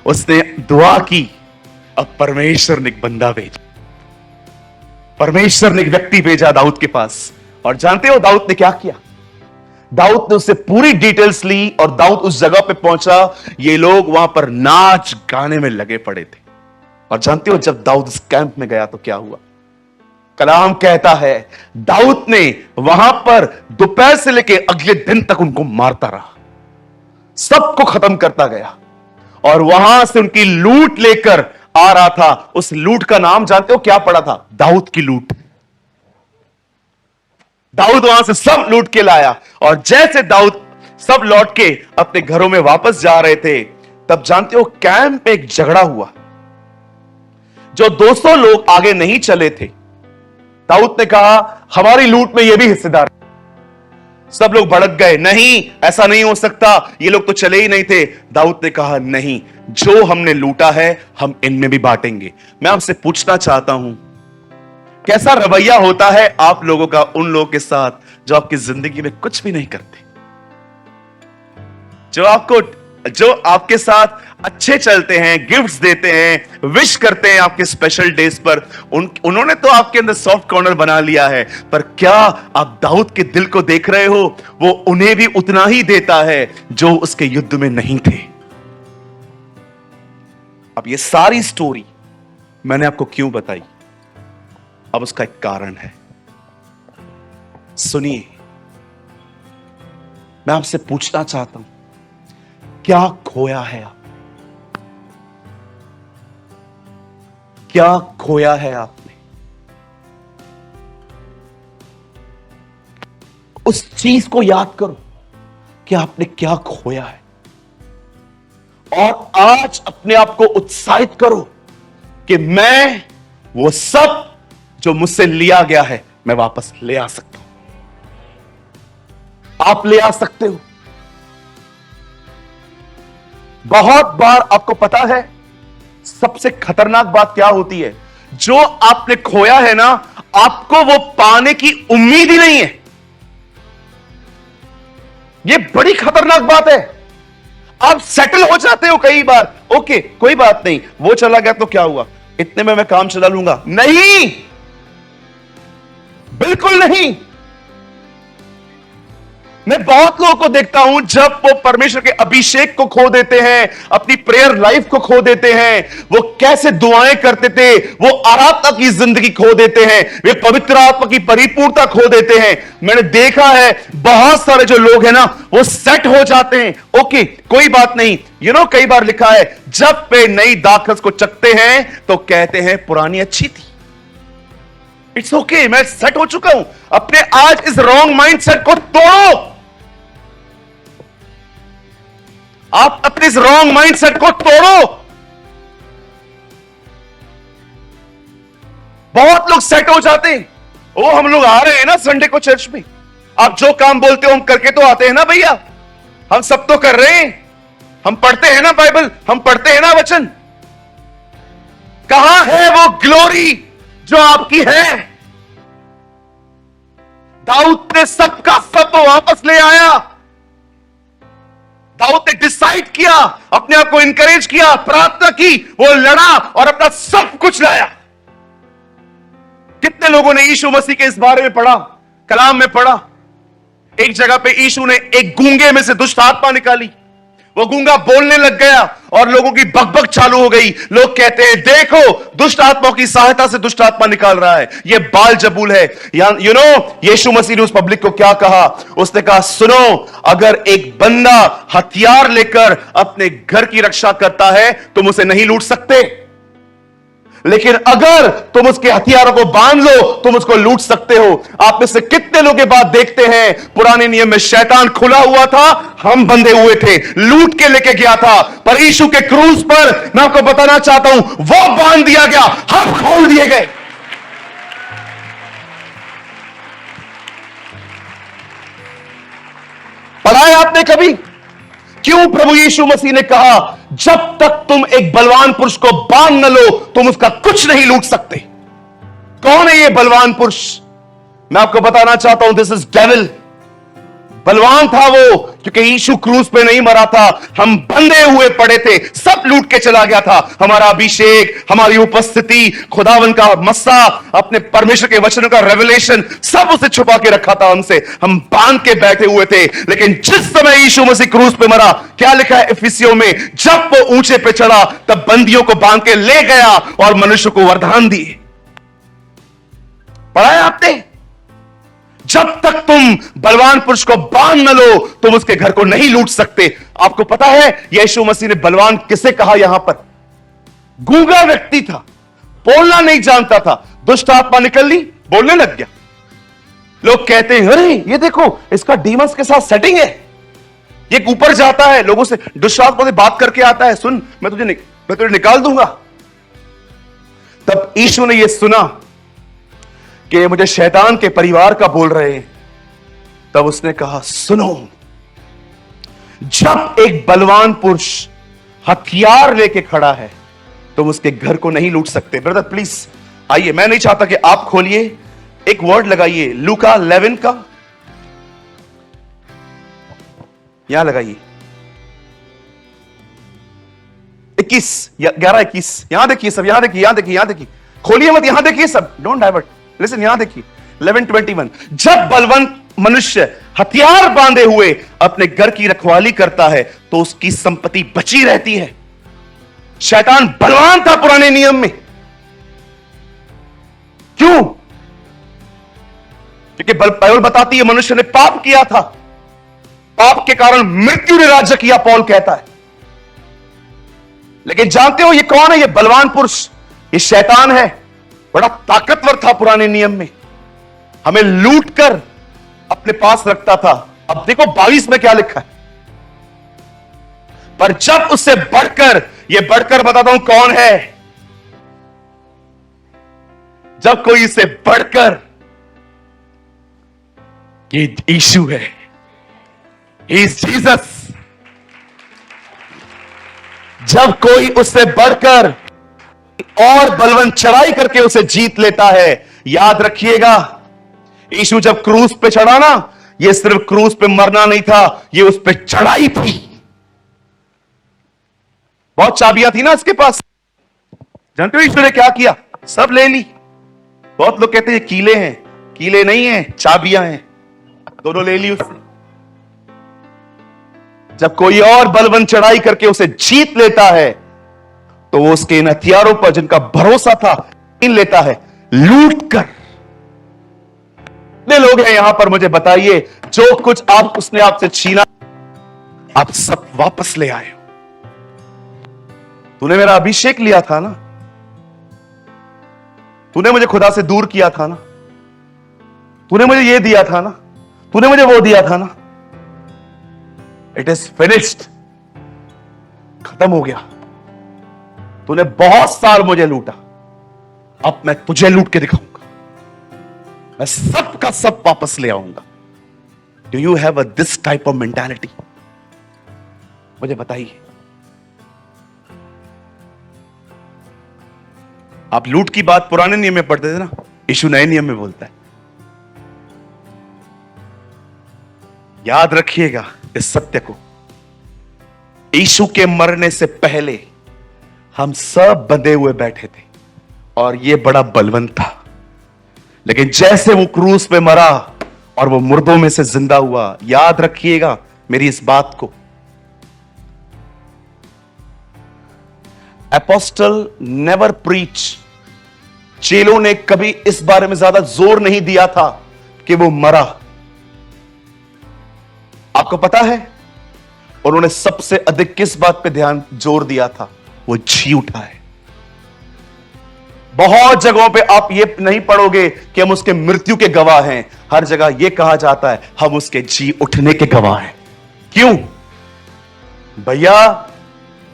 उसने दुआ की। अब परमेश्वर ने एक बंदा भेजा, परमेश्वर ने एक व्यक्ति भेजा दाऊद के पास। और जानते हो दाऊद ने क्या किया? दाऊद ने उससे पूरी डिटेल्स ली और दाऊद उस जगह पे पहुंचा। ये लोग वहां पर नाच गाने में लगे पड़े थे। और जानते हो जब दाऊद इस कैंप में गया तो क्या हुआ? कलाम कहता है दाऊद ने वहां पर दोपहर से लेकर अगले दिन तक उनको मारता रहा, सबको खत्म करता गया। और वहां से उनकी लूट लेकर आ रहा था। उस लूट का नाम जानते हो क्या पड़ा था? दाऊद की लूट। दाऊद वहां से सब लूट के लाया। और जैसे दाऊद सब लौट के अपने घरों में वापस जा रहे थे, तब जानते हो कैंप में एक झगड़ा हुआ। जो 200 लोग आगे नहीं चले थे, दाऊद ने कहा हमारी लूट में ये भी हिस्सेदार। सब लोग भड़क गए, नहीं ऐसा नहीं हो सकता, ये लोग तो चले ही नहीं थे। दाऊद ने कहा नहीं, जो हमने लूटा है हम इनमें भी बांटेंगे। मैं आपसे पूछना चाहता हूं, कैसा रवैया होता है आप लोगों का उन लोगों के साथ जो आपकी जिंदगी में कुछ भी नहीं करते, जो आपके साथ अच्छे चलते हैं, गिफ्ट्स देते हैं, विश करते हैं आपके स्पेशल डेज पर। उन्होंने तो आपके अंदर सॉफ्ट कॉर्नर बना लिया है। पर क्या आप दाऊद के दिल को देख रहे हो? वो उन्हें भी उतना ही देता है जो उसके युद्ध में नहीं थे। अब ये सारी स्टोरी मैंने आपको क्यों बताई? अब उसका एक कारण है। सुनिए, मैं आपसे पूछना चाहता हूं, क्या खोया है आप? क्या खोया है आपने? उस चीज को याद करो कि आपने क्या खोया है, और आज अपने आप को उत्साहित करो कि मैं वो सब जो मुझसे लिया गया है मैं वापस ले आ सकता हूं। आप ले आ सकते हो। बहुत बार आपको पता है सबसे खतरनाक बात क्या होती है? जो आपने खोया है ना, आपको वो पाने की उम्मीद ही नहीं है। ये बड़ी खतरनाक बात है। आप सेटल हो जाते हो कई बार, ओके कोई बात नहीं, वो चला गया तो क्या हुआ, इतने में मैं काम चला लूंगा। नहीं, बिल्कुल नहीं। मैं बहुत लोगों को देखता हूं जब वो परमेश्वर के अभिषेक को खो देते हैं, अपनी प्रेयर लाइफ को खो देते हैं, वो कैसे दुआएं करते थे, वो आराधना की जिंदगी खो देते हैं, वे पवित्र आत्मा की परिपूर्णता खो देते हैं। मैंने देखा है बहुत सारे जो लोग हैं ना, वो सेट हो जाते हैं, ओके कोई बात नहीं, कई बार लिखा है जब वे नई दाखरस को चखते हैं तो कहते हैं पुरानी अच्छी थी। इट्स ओके, मैं सेट हो चुका हूं। अपने आज इस रॉन्ग माइंडसेट को तोड़ो। आप अपने इस रॉन्ग माइंडसेट को तोड़ो। बहुत लोग सेट हो जाते हैं, ओ हम लोग आ रहे हैं ना संडे को चर्च में, आप जो काम बोलते हो हम करके तो आते हैं ना भैया, हम सब तो कर रहे हैं, हम पढ़ते हैं ना बाइबल, हम पढ़ते हैं ना वचन। कहां है वो ग्लोरी जो आपकी है? दाऊद ने सबका सब वापस ले आया। दाऊद ने डिसाइड किया, अपने आप को इंकरेज किया, प्रार्थना की, वो लड़ा और अपना सब कुछ लाया। कितने लोगों ने यीशु मसीह के इस बारे में पढ़ा, कलाम में पढ़ा? एक जगह पे यीशु ने एक गूंगे में से दुष्ट आत्मा निकाली, वो गूंगा बोलने लग गया और लोगों की बकबक चालू हो गई। लोग कहते हैं देखो दुष्ट आत्माओं की सहायता से दुष्ट आत्मा निकाल रहा है, ये बाल जबूल है। यीशु मसीह ने उस पब्लिक को क्या कहा? उसने कहा सुनो, अगर एक बंदा हथियार लेकर अपने घर की रक्षा करता है तुम उसे नहीं लूट सकते, लेकिन अगर तुम उसके हथियारों को बांध लो तुम उसको लूट सकते हो। आप में से कितने लोग ये बात देखते हैं, पुराने नियम में शैतान खुला हुआ था, हम बंधे हुए थे, लूट के लेके गया था, पर यीशु के क्रूस पर मैं आपको बताना चाहता हूं वो बांध दिया गया, हम खोल दिए गए। पढ़ा है आपने कभी क्यों प्रभु यीशु मसीह ने कहा जब तक तुम एक बलवान पुरुष को बांध न लो तुम उसका कुछ नहीं लूट सकते? कौन है ये बलवान पुरुष? मैं आपको बताना चाहता हूं दिस इज डेविल। बलवान था वो क्योंकि यीशु क्रूस पे नहीं मरा था, हम बंधे हुए पड़े थे, सब लूट के चला गया था। हमारा अभिषेक, हमारी उपस्थिति, खुदावन का मस्सा, अपने परमेश्वर के वचनों का रेवलेशन, सब उसे छुपा के रखा था हमसे, हम बांध के बैठे हुए थे। लेकिन जिस समय यीशु मसीह क्रूस पे मरा, क्या लिखा है इफिसियों में, जब वो ऊंचे पे चढ़ा तब बंदियों को बांध के ले गया और मनुष्य को वरदान दिए। पढ़ा है आपने? जब तक तुम बलवान पुरुष को बांध न लो तुम उसके घर को नहीं लूट सकते। आपको पता है यीशु मसीह ने बलवान किसे कहा? यहां पर गूंगा व्यक्ति था, बोलना नहीं जानता था, दुष्ट आत्मा निकल ली, बोलने लग गया। लोग कहते हैं अरे ये देखो इसका डीमंस के साथ सेटिंग है, ये ऊपर जाता है, लोगों से दुष्ट आत्मा से बात करके आता है, सुन मैं तुझे निकाल दूंगा। तब यीशु ने यह सुना कि मुझे शैतान के परिवार का बोल रहे हैं, तब उसने कहा सुनो, जब एक बलवान पुरुष हथियार लेके खड़ा है तुम उसके घर को नहीं लूट सकते। ब्रदर प्लीज आइए, मैं नहीं चाहता कि आप खोलिए, एक वर्ड लगाइए लूका 11 का, यहां लगाइए 21 11 21, यहां देखिए सब, यहां देखिए, यहां देखिए, यहां देखिए, खोलिए मत, यहां देखिए सब, डोंट डाइवर्ट, लिसन, यहां देखिए 11:21। जब बलवंत मनुष्य हथियार बांधे हुए अपने घर की रखवाली करता है तो उसकी संपत्ति बची रहती है। शैतान बलवान था पुराने नियम में, क्यों? क्योंकि बाइबल बताती है मनुष्य ने पाप किया था, पाप के कारण मृत्यु ने राज्य किया, पौल कहता है। लेकिन जानते हो ये कौन है? ये बलवान पुरुष, ये शैतान है, बड़ा ताकतवर था पुराने नियम में, हमें लूट कर अपने पास रखता था। अब देखो 22 में क्या लिखा है, पर जब उससे बढ़कर, ये बढ़कर बताता हूं कौन है, जब कोई इससे बढ़कर, ये यीशु है, ही इज जीसस। जब कोई उससे बढ़कर और बलवंत चढ़ाई करके उसे जीत लेता है, याद रखिएगा यीशु जब क्रूस पे चढ़ा ना, ये सिर्फ क्रूस पे मरना नहीं था, ये उस पे चढ़ाई थी। बहुत चाबियां थी ना इसके पास, जानते हो यीशु ने क्या किया? सब ले ली। बहुत लोग कहते हैं कीले हैं, कीले नहीं हैं, चाबियां हैं, दोनों ले ली उसने। जब कोई और बलवंत चढ़ाई करके उसे जीत लेता है, तो वो उसके इन हथियारों पर जिनका भरोसा था इन लेता है लूट कर। कितने लोग हैं यहां पर, मुझे बताइए, जो कुछ उसने आपसे छीना आप सब वापस ले आए हो। तूने मेरा अभिषेक लिया था ना, तूने मुझे खुदा से दूर किया था ना, तूने मुझे ये दिया था ना, तूने मुझे वो दिया था ना। इट इज फिनिश्ड, खत्म हो गया। तूने बहुत साल मुझे लूटा, अब मैं तुझे लूट के दिखाऊंगा, मैं सब का सब वापस ले आऊंगा। Do you have this type of mentality? मुझे बताइए। आप लूट की बात पुराने नियम में पढ़ते थे ना, यीशु नए नियम में बोलता है। याद रखिएगा इस सत्य को, यीशु के मरने से पहले हम सब बंधे हुए बैठे थे और ये बड़ा बलवंत था, लेकिन जैसे वो क्रूस पे मरा और वो मुर्दों में से जिंदा हुआ, याद रखिएगा मेरी इस बात को, अपोस्टल नेवर प्रीच, चेलों ने कभी इस बारे में ज्यादा जोर नहीं दिया था कि वो मरा। आपको पता है उन्होंने सबसे अधिक किस बात पे जोर दिया था? वो जी उठा है। बहुत जगहों पे आप ये नहीं पढ़ोगे कि हम उसके मृत्यु के गवाह हैं, हर जगह ये कहा जाता है हम उसके जी उठने के गवाह हैं। क्यों भैया?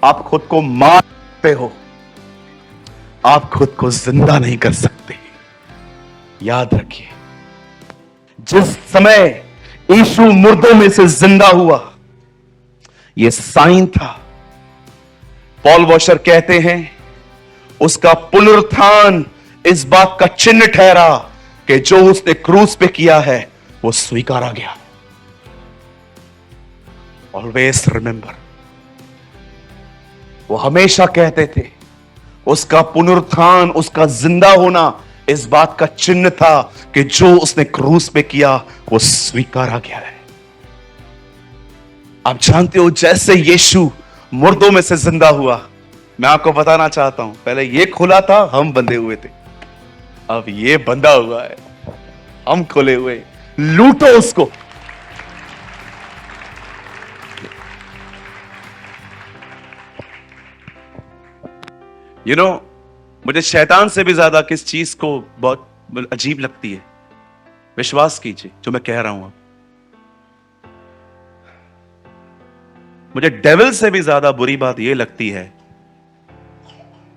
आप खुद को मारते हो, आप खुद को जिंदा नहीं कर सकते। याद रखिए, जिस समय यीशु मुर्दों में से जिंदा हुआ, यह साइन था। पॉल वॉशर कहते हैं उसका पुनरुत्थान इस बात का चिन्ह ठहरा कि जो उसने क्रूस पे किया है वो स्वीकारा गया। ऑलवेज रिमेंबर, वो हमेशा कहते थे उसका पुनरुत्थान, उसका जिंदा होना इस बात का चिन्ह था कि जो उसने क्रूस पे किया वो स्वीकारा गया है। आप जानते हो, जैसे यीशु मुर्दों में से जिंदा हुआ, मैं आपको बताना चाहता हूं, पहले ये खुला था, हम बंधे हुए थे, अब ये बंधा हुआ है, हम खुले हुए। लूटो उसको। मुझे शैतान से भी ज्यादा किस चीज को बहुत अजीब लगती है, विश्वास कीजिए जो मैं कह रहा हूं, मुझे डेविल से भी ज्यादा बुरी बात यह लगती है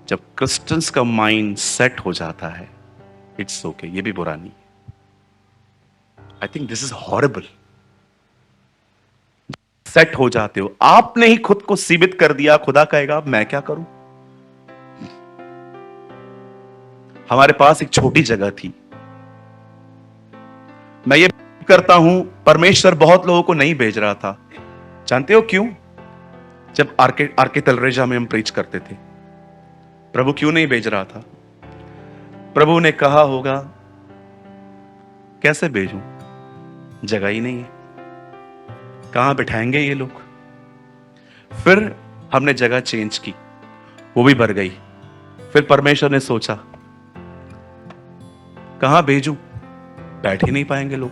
जब क्रिश्चियंस का माइंड सेट हो जाता है। इट्स ओके, ये भी बुरा नहीं। I think this is horrible. Set हो जाते हो, आपने ही खुद को सीमित कर दिया। खुदा कहेगा अब मैं क्या करूं? हमारे पास एक छोटी जगह थी। मैं ये करता हूं, परमेश्वर बहुत लोगों को नहीं भेज रहा था। जानते हो क्यों? जब आरके तलरेजा में हम प्रीच करते थे, प्रभु क्यों नहीं भेज रहा था? प्रभु ने कहा होगा कैसे भेजूं, जगह ही नहीं है, कहां बिठाएंगे ये लोग। फिर हमने जगह चेंज की, वो भी भर गई। फिर परमेश्वर ने सोचा कहां भेजूं, बैठ ही नहीं पाएंगे लोग।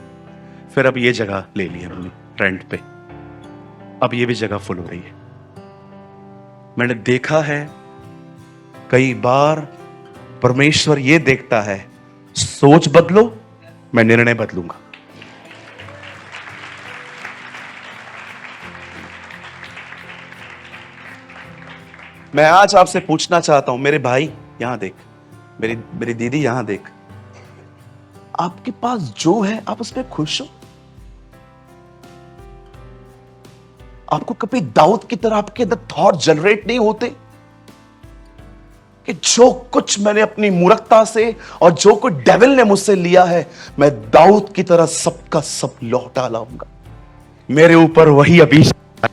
फिर अब ये जगह ले ली हमने रेंट पे, अब ये भी जगह फुल हो रही है। मैंने देखा है कई बार परमेश्वर ये देखता है, सोच बदलो, मैं निर्णय बदलूंगा। मैं आज आपसे पूछना चाहता हूं, मेरे भाई यहां देख, मेरी दीदी यहां देख, आपके पास जो है आप उस पर खुश हो? आपको कभी दाऊद की तरह आपके अंदर थॉट जनरेट नहीं होते कि जो कुछ मैंने अपनी मूर्खता से और जो कुछ डेविल ने मुझसे लिया है, मैं दाऊद की तरह सबका सब लौटा लाऊंगा। मेरे ऊपर वही अभिषेक,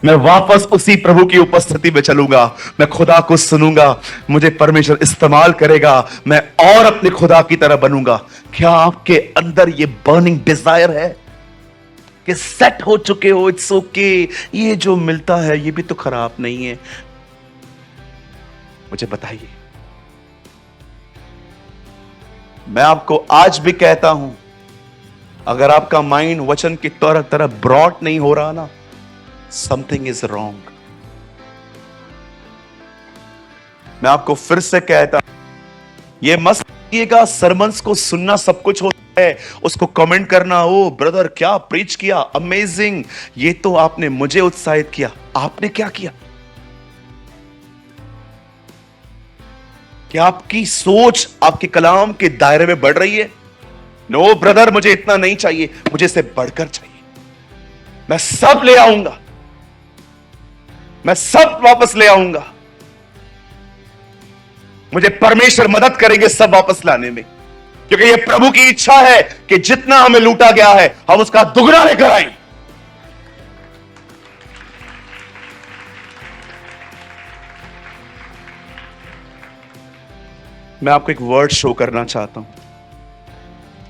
मैं वापस उसी प्रभु की उपस्थिति में चलूंगा, मैं खुदा को सुनूंगा, मुझे परमेश्वर इस्तेमाल करेगा, मैं और अपने खुदा की तरह बनूंगा। क्या आपके अंदर ये बर्निंग डिजायर है? कि सेट हो चुके हो, इट्स ओके, ये जो मिलता है ये भी तो खराब नहीं है। मुझे बताइए, मैं आपको आज भी कहता हूं, अगर आपका माइंड वचन की तरह ब्रॉड नहीं हो रहा ना, समथिंग इज रॉन्ग। मैं आपको फिर से कहता हूं, ये मत समझिएगा सरमन्स को सुनना सब कुछ होता है, उसको कमेंट करना, ओ ब्रदर क्या प्रीच किया, अमेजिंग, ये तो आपने मुझे उत्साहित किया। आपने क्या किया? क्या आपकी सोच आपके कलाम के दायरे में बढ़ रही है? नो ब्रदर, मुझे इतना नहीं चाहिए, मुझे इससे बढ़कर चाहिए, मैं सब ले आऊंगा, मैं सब वापस ले आऊंगा, मुझे परमेश्वर मदद करेंगे सब वापस लाने में, क्योंकि यह प्रभु की इच्छा है कि जितना हमें लूटा गया है हम उसका दुगना लेकर आए। मैं आपको एक वर्ड शो करना चाहता हूं।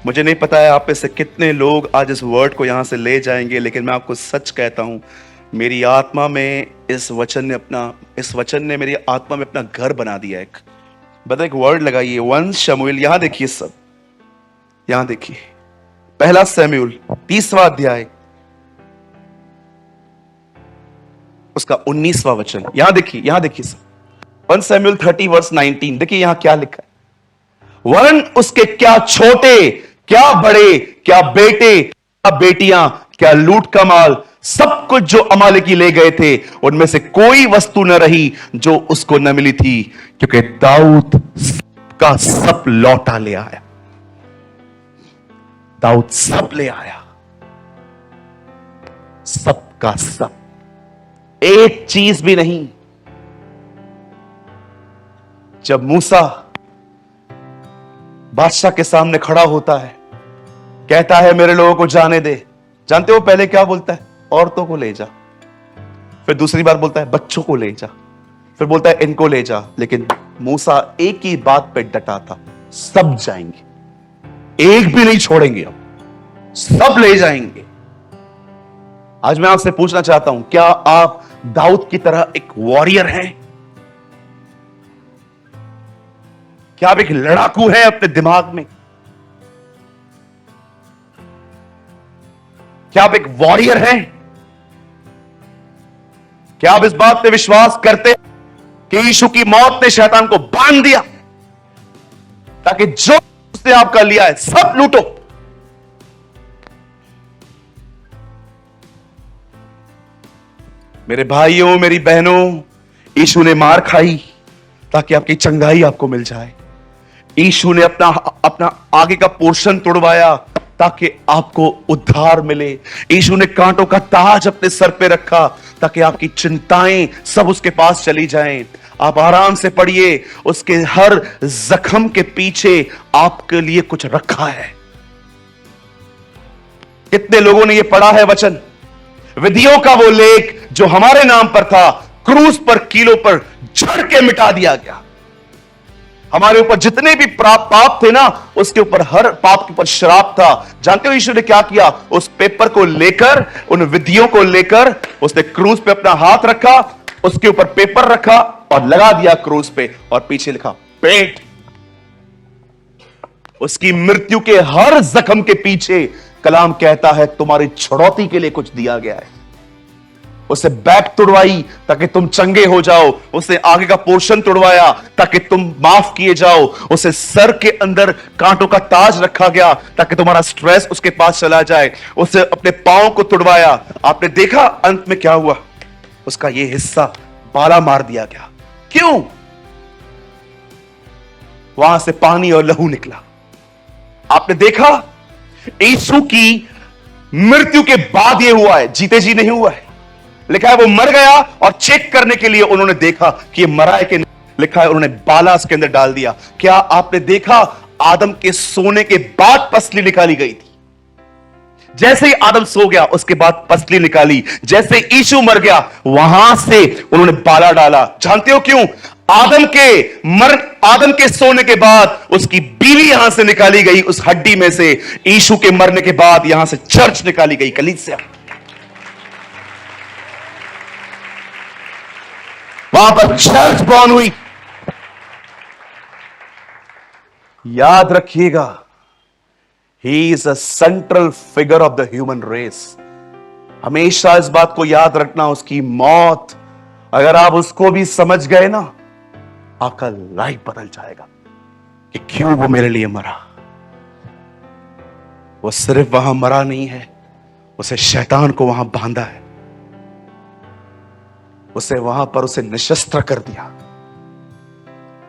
मुझे नहीं पता है आप में से कितने लोग आज इस वर्ड को यहां से ले जाएंगे, लेकिन मैं आपको सच कहता हूं, मेरी आत्मा में इस वचन ने मेरी आत्मा में अपना घर बना दिया। एक बता, एक वर्ड लगाइए, 1 शमूएल, यहां देखिए सब, यहां देखिए, पहला शमूएल 30वां अध्याय उसका 19वां वचन, यहां देखिए सब, 1 शमूएल 30 वर्स 19, देखिए यहां क्या लिखा है। वरन उसके क्या छोटे, क्या बड़े, क्या बेटे, क्या बेटियां, क्या लूट का माल, सब कुछ जो अमालेकी ले गए थे, उनमें से कोई वस्तु न रही जो उसको न मिली थी, क्योंकि दाऊद का सब लौटा ले आया। दाऊद सब ले आया, सब का सब, एक चीज भी नहीं। जब मूसा बादशाह के सामने खड़ा होता है, कहता है मेरे लोगों को जाने दे, जानते हो पहले क्या बोलता है? औरतों को ले जा, फिर दूसरी बार बोलता है बच्चों को ले जा, फिर बोलता है इनको ले जा। लेकिन मूसा एक ही बात पे डटा था, सब जाएंगे, एक भी नहीं छोड़ेंगे, हम सब ले जाएंगे। आज मैं आपसे पूछना चाहता हूं, क्या आप दाऊद की तरह एक वॉरियर हैं? क्या आप एक लड़ाकू हैं अपने दिमाग में? क्या आप एक वॉरियर हैं? क्या आप इस बात पे विश्वास करते हैं कि यीशु की मौत ने शैतान को बांध दिया ताकि जो उसने आपका लिया है सब लूटो? मेरे भाइयों, मेरी बहनों, यीशु ने मार खाई ताकि आपकी चंगाई आपको मिल जाए। यीशु ने अपना आगे का पोर्शन तोड़वाया ताकि आपको उद्धार मिले। यीशु ने कांटों का ताज अपने सर पे रखा ताकि आपकी चिंताएं सब उसके पास चली जाएं। आप आराम से पढ़िए, उसके हर जख्म के पीछे आपके लिए कुछ रखा है। कितने लोगों ने यह पढ़ा है वचन? विधियों का वो लेख जो हमारे नाम पर था, क्रूस पर कीलों पर जड़ के मिटा दिया गया। हमारे ऊपर जितने भी पाप थे ना, उसके ऊपर, हर पाप के ऊपर श्राप था। जानते हो यीशु ने क्या किया? उस पेपर को लेकर, उन विधियों को लेकर उसने क्रूस पे अपना हाथ रखा, उसके ऊपर पेपर रखा और लगा दिया क्रूस पे, और पीछे लिखा पेट। उसकी मृत्यु के हर जख्म के पीछे कलाम कहता है तुम्हारी छुड़ौती के लिए कुछ दिया गया है। उसे बैक तुड़वाई ताकि तुम चंगे हो जाओ, उसे आगे का पोर्शन तुड़वाया ताकि तुम माफ किए जाओ, उसे सर के अंदर कांटों का ताज रखा गया ताकि तुम्हारा स्ट्रेस उसके पास चला जाए, उसे अपने पांव को तुड़वाया। आपने देखा अंत में क्या हुआ? उसका यह हिस्सा बाला मार दिया गया। क्यों? वहां से पानी और लहू निकला। आपने देखा यीशु की मृत्यु के बाद यह हुआ है, जीते जी नहीं हुआ है। लिखा है वो मर गया और चेक करने के लिए उन्होंने देखा कि ये मरा है कि नहीं। लिखा है उन्होंने बाला उसके अंदर डाल दिया। क्या आपने देखा आदम के सोने के बाद पसली निकाली गई थी? जैसे ही आदम सो गया उसके बाद पसली निकाली, जैसे यीशु मर गया वहां से उन्होंने बाला डाला। जानते हो क्यों? आदम के सोने के बाद उसकी बीवी यहां से निकाली गई, उस हड्डी में से। यीशु के मरने के बाद यहां से चर्च निकाली गई, कलीसिया। वहां पर चर्च बॉर्न हुई। याद रखिएगा, he is a central figure of the human race. हमेशा इस बात को याद रखना, उसकी मौत अगर आप उसको भी समझ गए ना, आपका लाइफ बदल जाएगा कि क्यों वो मेरे लिए मरा। वो सिर्फ वहां मरा नहीं है, उसे शैतान को वहां बांधा है, उसे वहां पर उसे निशस्त्र कर दिया।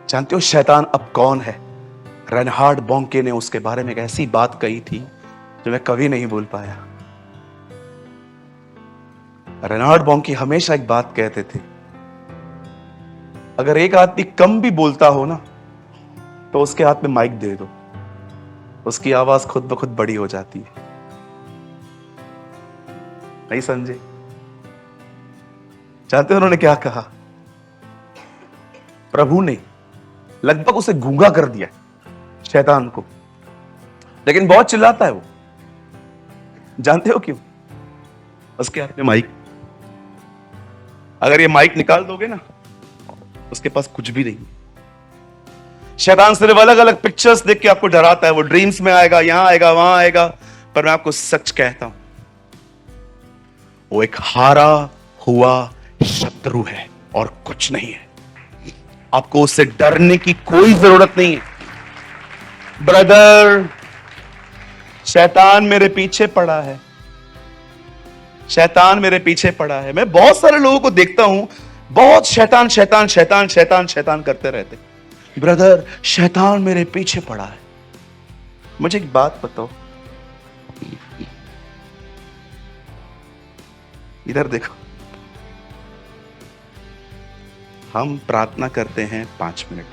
जानते हो शैतान अब कौन है? रेनहार्ड बॉन्के ने उसके बारे में एक ऐसी बात कही थी जो मैं कभी नहीं भूल पाया। रेनहार्ड बॉन्के हमेशा एक बात कहते थे, अगर एक आदमी कम भी बोलता हो ना, तो उसके हाथ में माइक दे दो, उसकी आवाज खुद ब खुद बड़ी हो जाती है। नहीं समझे? जानते हो उन्होंने क्या कहा? प्रभु ने लगभग उसे गूंगा कर दिया शैतान को, लेकिन बहुत चिल्लाता है वो। जानते हो क्यों? उसके हाथ में माइक। अगर ये माइक निकाल दोगे ना, उसके पास कुछ भी नहीं। शैतान सिर्फ अलग अलग पिक्चर्स देख के आपको डराता है। वो ड्रीम्स में आएगा, यहां आएगा, वहां आएगा, पर मैं आपको सच कहता हूं, वो एक हारा हुआ शत्रु है और कुछ नहीं है। आपको उससे डरने की कोई जरूरत नहीं है। ब्रदर, शैतान मेरे पीछे पड़ा है, शैतान मेरे पीछे पड़ा है। मैं बहुत सारे लोगों को देखता हूं, बहुत शैतान शैतान शैतान शैतान शैतान करते रहते। ब्रदर, शैतान मेरे पीछे पड़ा है। मुझे एक बात बताओ, इधर देखो। हम प्रार्थना करते हैं 5 मिनट,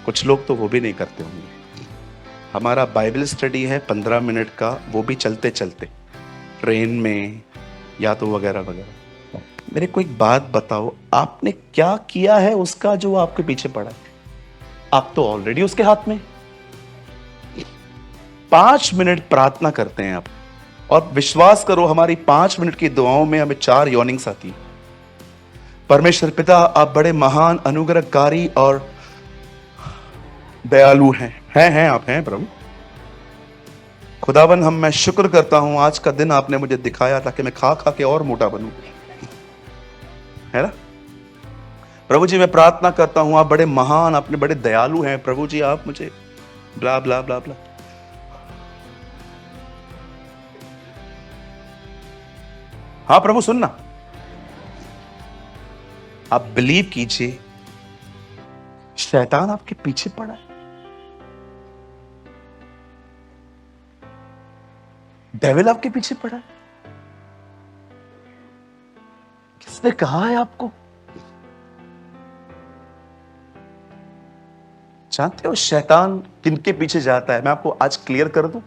कुछ लोग तो वो भी नहीं करते होंगे। हमारा बाइबल स्टडी है 15 मिनट का, वो भी चलते चलते, ट्रेन में या तो वगैरह वगैरह। मेरे को एक बात बताओ, आपने क्या किया है उसका जो आपके पीछे पड़ा है? आप तो ऑलरेडी उसके हाथ में। 5 मिनट प्रार्थना करते हैं आप, और विश्वास करो हमारी 5 मिनट की दुआओं में हमें 4 यॉर्निंग्स आती है। परमेश्वर पिता, आप बड़े महान, अनुग्रहकारी और दयालु हैं आप हैं प्रभु। खुदावन, मैं शुक्र करता हूं आज का दिन आपने मुझे दिखाया ताकि मैं खा खा के और मोटा बनूं, है ना प्रभु जी। मैं प्रार्थना करता हूं, आप बड़े महान, आपने बड़े दयालु हैं प्रभु जी, आप मुझे ब्ला ब्ला ब्ला ब्ला। हाँ प्रभु सुनना, आप बिलीव कीजिए, शैतान आपके पीछे पड़ा है। डेविल आपके पीछे पड़ा है। किसने कहा है आपको? जानते हो शैतान किनके पीछे जाता है? मैं आपको आज क्लियर कर दूं,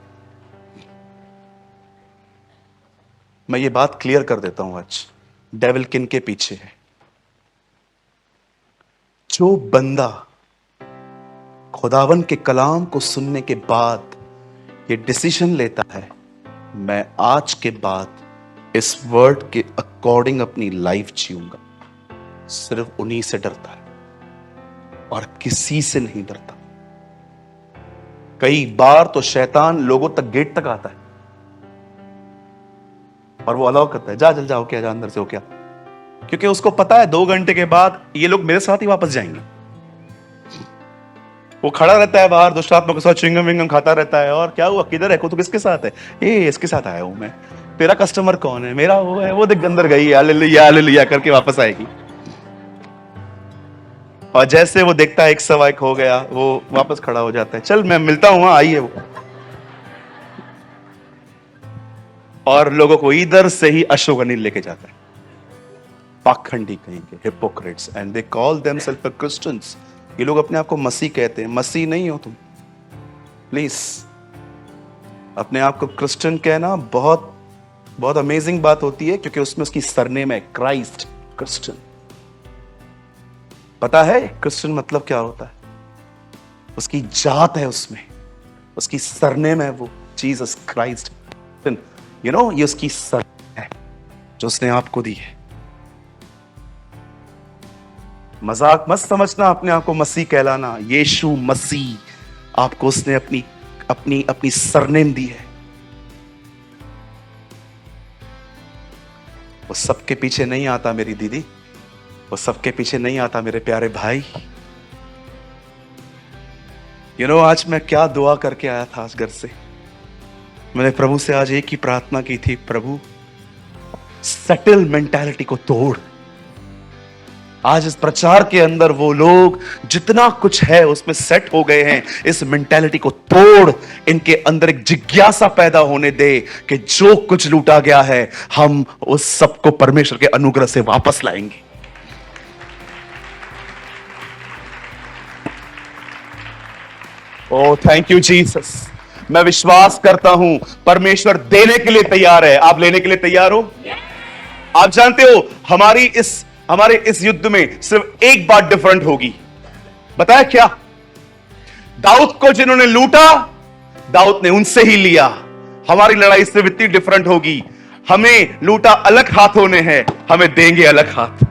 मैं ये बात क्लियर कर देता हूं आज। डेविल किनके पीछे है? जो बंदा खुदावन के कलाम को सुनने के बाद ये डिसीजन लेता है, मैं आज के बाद इस वर्ड के अकॉर्डिंग अपनी लाइफ जीऊंगा, सिर्फ उन्हीं से डरता है और किसी से नहीं डरता। कई बार तो शैतान लोगों तक, गेट तक आता है और वो अलाउ करता है, जा चल जाओ, क्या जा अंदर से हो क्या, क्योंकि उसको पता है 2 घंटे के बाद ये लोग मेरे साथ ही वापस जाएंगे। वो खड़ा रहता है बाहर, दुष्टात्मा के साथ चिंगम विंगम खाता रहता है। और क्या हुआ, किधर है, को तो किसके साथ है? ए, इसके साथ आया हूं मैं। तेरा कस्टमर कौन है? मेरा वो है, वो देख अंदर गई, हालेलुया करके वापस आएगी। और जैसे वो देखता है 1 हो गया, वो वापस खड़ा हो जाता है, चल मैं मिलता हूं, आई है वो। और लोगों को इधर से ही अशोक लेके जाता है। पाखंडी कहीं के, hypocrites, and they call themselves Christians. ये लोग अपने आप को मसीह कहते हैं। मसीह नहीं हो तुम, प्लीज। अपने आप को क्रिश्चियन कहना बहुत बहुत अमेजिंग बात होती है, क्योंकि उसमें उसकी सरनेम है क्राइस्ट, क्रिश्चियन। पता है क्रिश्चियन मतलब क्या होता है? उसकी जात है, उसमें उसकी सरनेम है वो जीसस क्राइस्ट। यू नो, ये उसकी सरनेम है जो उसने आपको दी है। मजाक मत समझना अपने आप को मसीह कहलाना। यीशु मसीह आपको उसने अपनी अपनी अपनी सरनेम दी है। वो सबके पीछे नहीं आता मेरी दीदी, वो सबके पीछे नहीं आता मेरे प्यारे भाई। यू नो, आज मैं क्या दुआ करके आया था आज घर से। मैंने प्रभु से आज एक ही प्रार्थना की थी, प्रभु सेटल मेंटालिटी को तोड़। आज इस प्रचार के अंदर वो लोग जितना कुछ है उसमें सेट हो गए हैं, इस मेंटालिटी को तोड़, इनके अंदर एक जिज्ञासा पैदा होने दे कि जो कुछ लूटा गया है हम उस सबको परमेश्वर के अनुग्रह से वापस लाएंगे। Oh thank you Jesus. मैं विश्वास करता हूं परमेश्वर देने के लिए तैयार है। आप लेने के लिए तैयार हो? आप जानते हो हमारे इस युद्ध में सिर्फ एक बात डिफरेंट होगी। बताया क्या? दाऊद को जिन्होंने लूटा, दाऊद ने उनसे ही लिया। हमारी लड़ाई सिर्फ इतनी डिफरेंट होगी, हमें लूटा अलग हाथों ने है, हमें देंगे अलग हाथ।